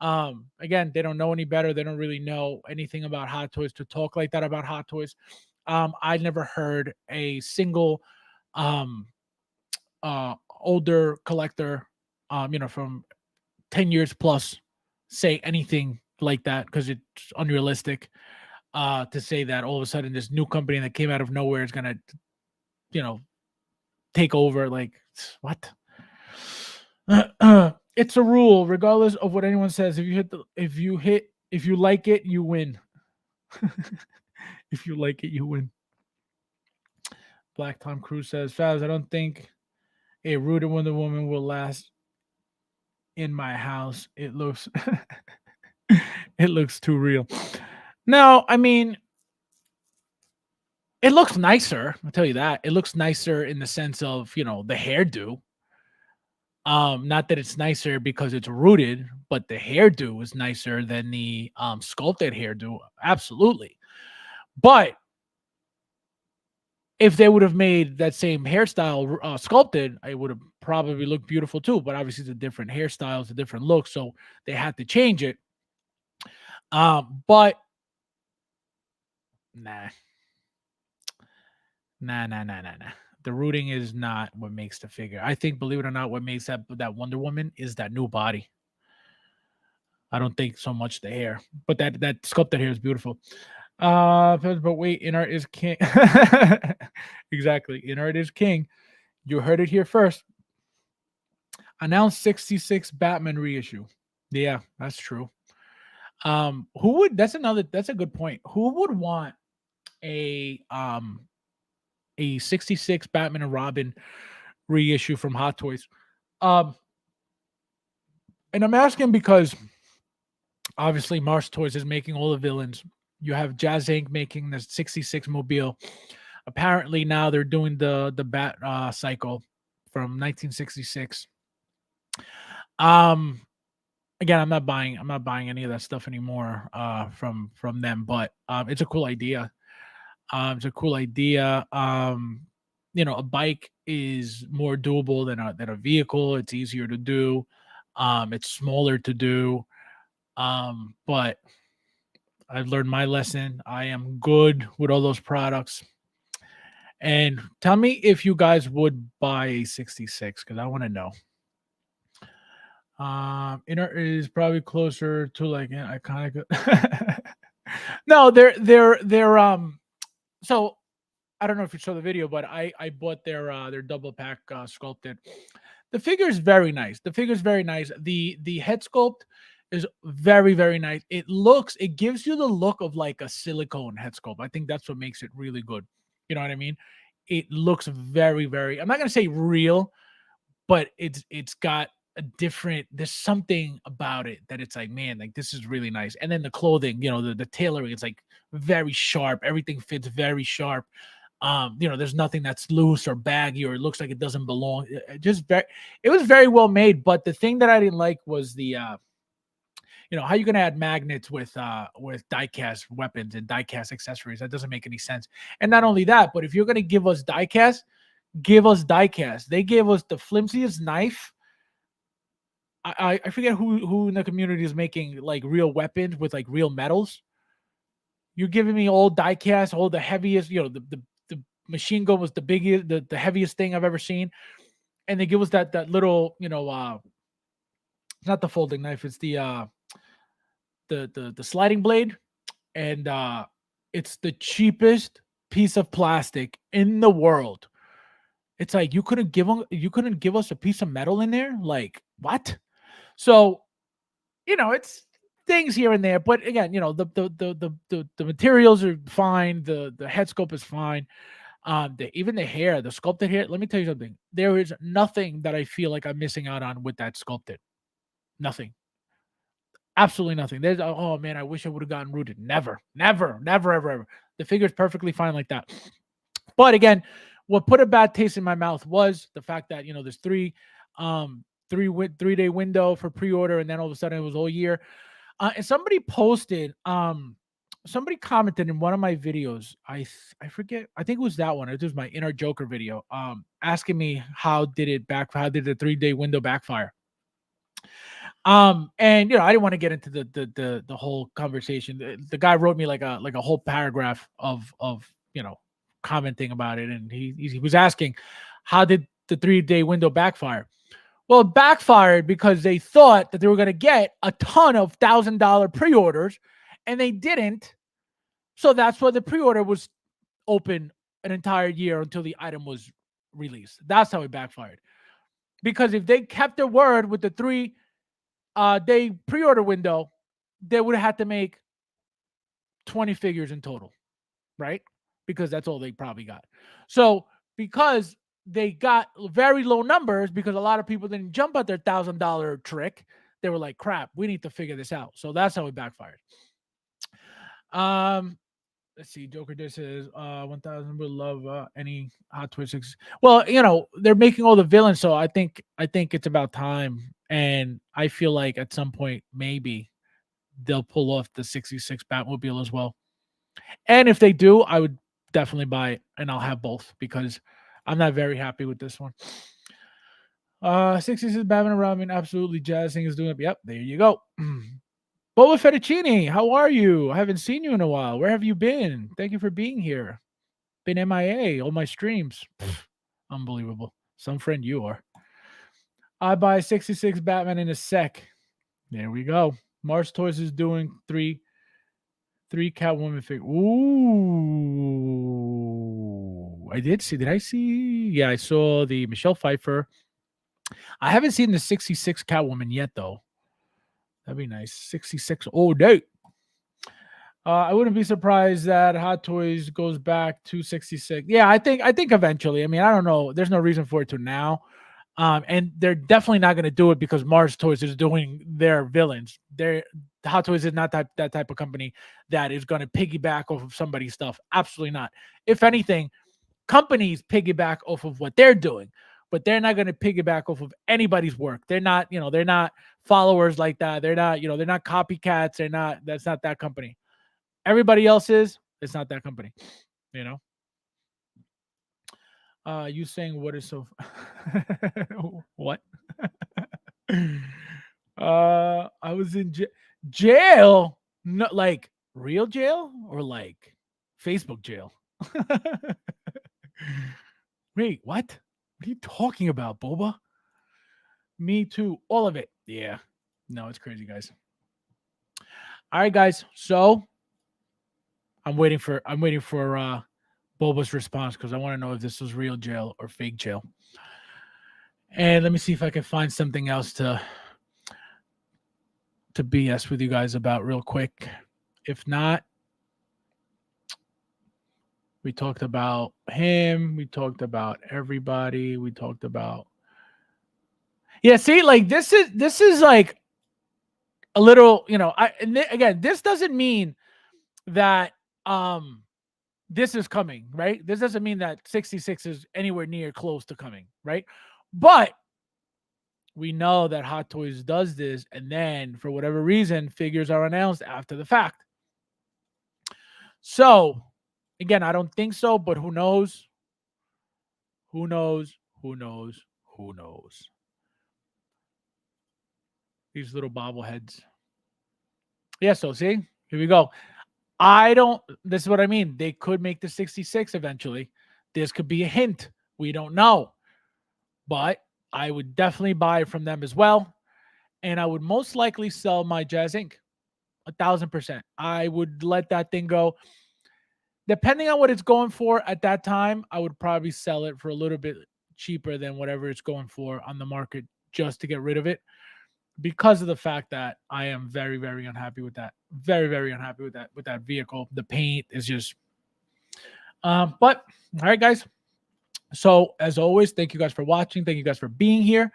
Again, they don't know any better. They don't really know anything about Hot Toys to talk like that about Hot Toys. I never heard a single older collector, from 10 years plus, say anything like that, because it's unrealistic to say that all of a sudden this new company that came out of nowhere is gonna, take over. Like, what? It's a rule, regardless of what anyone says. If you like it, you win. If you like it, you win. Black Tom Cruise says, Fabs, I don't think a rooted Wonder Woman will last in my house. It looks it looks too real. No, I mean, it looks nicer. I'll tell you that. It looks nicer in the sense of, the hairdo. Not that it's nicer because it's rooted, but the hairdo is nicer than the sculpted hairdo. Absolutely. But if they would have made that same hairstyle sculpted, it would have probably looked beautiful too. But obviously, it's a different hairstyle, it's a different look, so they had to change it. But nah. The rooting is not what makes the figure. I think, believe it or not, what makes that Wonder Woman is that new body. I don't think so much the hair, but that sculpted hair is beautiful. But wait, in art is king. Exactly, in art is king. You heard it here first. Announced 66 Batman reissue. Yeah, that's true. Who would? That's a good point. Who would want a 66 Batman and Robin reissue from Hot Toys? And I'm asking because obviously Mars Toys is making all the villains. You have Jazz Inc. making the 66 Mobile. Apparently now they're doing the Bat cycle from 1966. Again, I'm not buying any of that stuff anymore from them, but it's a cool idea. It's a cool idea. A bike is more doable than a vehicle. It's easier to do. It's smaller to do. But I've learned my lesson. I am good with all those products. And tell me if you guys would buy a 66, because I want to know. Inner is probably closer to like an iconic. No, they're so I don't know if you saw the video, but I bought their double pack sculpted. The figure is very nice. The head sculpt is very, very nice. It gives you the look of like a silicone head sculpt. I think that's what makes it really good. You know what I mean? It looks very, very, I'm not gonna say real, but it's got there's something about it that it's like, man, like this is really nice. And then the clothing, the tailoring, it's like very sharp. Everything fits very sharp. There's nothing that's loose or baggy or it looks like it doesn't belong. It was very well made. But the thing that I didn't like was the how you gonna add magnets with die-cast weapons and die-cast accessories? That doesn't make any sense. And not only that, but if you're gonna give us die-cast, give us die-cast. They gave us the flimsiest knife. I forget who in the community is making like real weapons with like real metals. You're giving me all die-cast, all the heaviest, the machine gun was the biggest, the heaviest thing I've ever seen. And they give us that little, not the folding knife, it's the sliding blade. And it's the cheapest piece of plastic in the world. It's like you couldn't give us a piece of metal in there? Like, what? So, it's things here and there, but again, the materials are fine, the head sculpt is fine. Even the hair, the sculpted hair, let me tell you something. There is nothing that I feel like I'm missing out on with that sculpted. Nothing. Absolutely nothing. There's oh man, I wish I would have gotten rooted. Never, ever. The figure's perfectly fine like that. But again, what put a bad taste in my mouth was the fact that there's 3-day window for pre-order, and then all of a sudden it was all year. And somebody commented in one of my videos. I forget. I think it was that one. It was my Inner Joker video. Asking me how did the 3-day window backfire. And I didn't want to get into the whole conversation. The guy wrote me like a whole paragraph of commenting about it, and he was asking how did the 3-day window backfired. Well, it backfired because they thought that they were going to get a ton of $1,000 pre-orders, and they didn't. So that's why the pre-order was open an entire year until the item was released. That's how it backfired. Because if they kept their word with the 3-day pre-order window, they would have had to make 20 figures in total, right? Because that's all they probably got. So because they got very low numbers, because a lot of people didn't jump at their $1,000 trick, they were like, crap, we need to figure this out. So that's how it backfired. Let's see. Joker Dish says 1,000 would love any Hot Toys. Well, they're making all the villains, so I think it's about time. And I feel like at some point maybe they'll pull off the 66 Batmobile as well. And if they do, I would definitely buy it, and I'll have both because I'm not very happy with this one. 66 Batman and Robin, absolutely jazzing is doing it. Yep, there you go. Boba Fettuccine, how are you? I haven't seen you in a while. Where have you been? Thank you for being here. Been MIA, all my streams. Unbelievable. Some friend you are. I buy 66 Batman in a sec. There we go. Mars Toys is doing three Catwoman figures. Ooh. I did see. Did I see? Yeah, I saw the Michelle Pfeiffer. I haven't seen the 66 Catwoman yet, though. That'd be nice. 66 all day. I wouldn't be surprised that Hot Toys goes back to 66. Yeah, I think eventually. I mean, I don't know. There's no reason for it to now. And they're definitely not going to do it because Mars Toys is doing their villains. Hot Toys is not that type of company that is going to piggyback off of somebody's stuff. Absolutely not. If anything, companies piggyback off of what they're doing, but they're not going to piggyback off of anybody's work. They're not, they're not followers like that. They're not, they're not copycats. That's not that company. Everybody else is. It's not that company, You saying what is so what? I was in jail. No, like real jail or like Facebook jail? Wait, what? What are you talking about, Boba? Me too. All of it. Yeah. No, it's crazy, guys. All right, guys. So I'm waiting for Boba's response because I want to know if this was real jail or fake jail. And let me see if I can find something else to BS with you guys about real quick. If not, we talked about him. We talked about everybody. We talked about see, like this is like a little, again, this doesn't mean that this is coming, right? This doesn't mean that 66 is anywhere near close to coming, right? But we know that Hot Toys does this, and then for whatever reason, figures are announced after the fact. So, again, I don't think so, but who knows? Who knows? Who knows? Who knows? These little bobbleheads. Yeah, so see? Here we go. This is what I mean. They could make the 66 eventually. This could be a hint. We don't know. But I would definitely buy from them as well. And I would most likely sell my Jazz Inc. 1,000%. I would let that thing go. Depending on what it's going for at that time, I would probably sell it for a little bit cheaper than whatever it's going for on the market just to get rid of it. Because of the fact that I am very, very unhappy with that. Very, very unhappy with that vehicle. The paint is just but all right, guys. So as always, thank you guys for watching. Thank you guys for being here.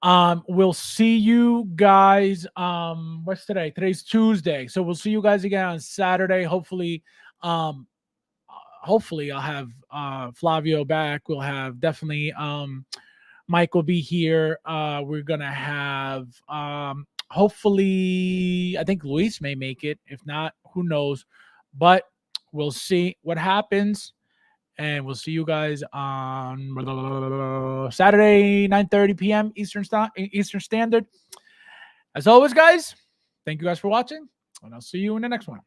We'll see you guys. What's today? Today's Tuesday. So we'll see you guys again on Saturday. Hopefully I'll have Flavio back. We'll have definitely Mike will be here. We're gonna have hopefully I think Luis may make it. If not, who knows? But we'll see what happens. And we'll see you guys on Saturday, 9:30 p.m. Eastern Standard. As always, guys, thank you guys for watching, and I'll see you in the next one.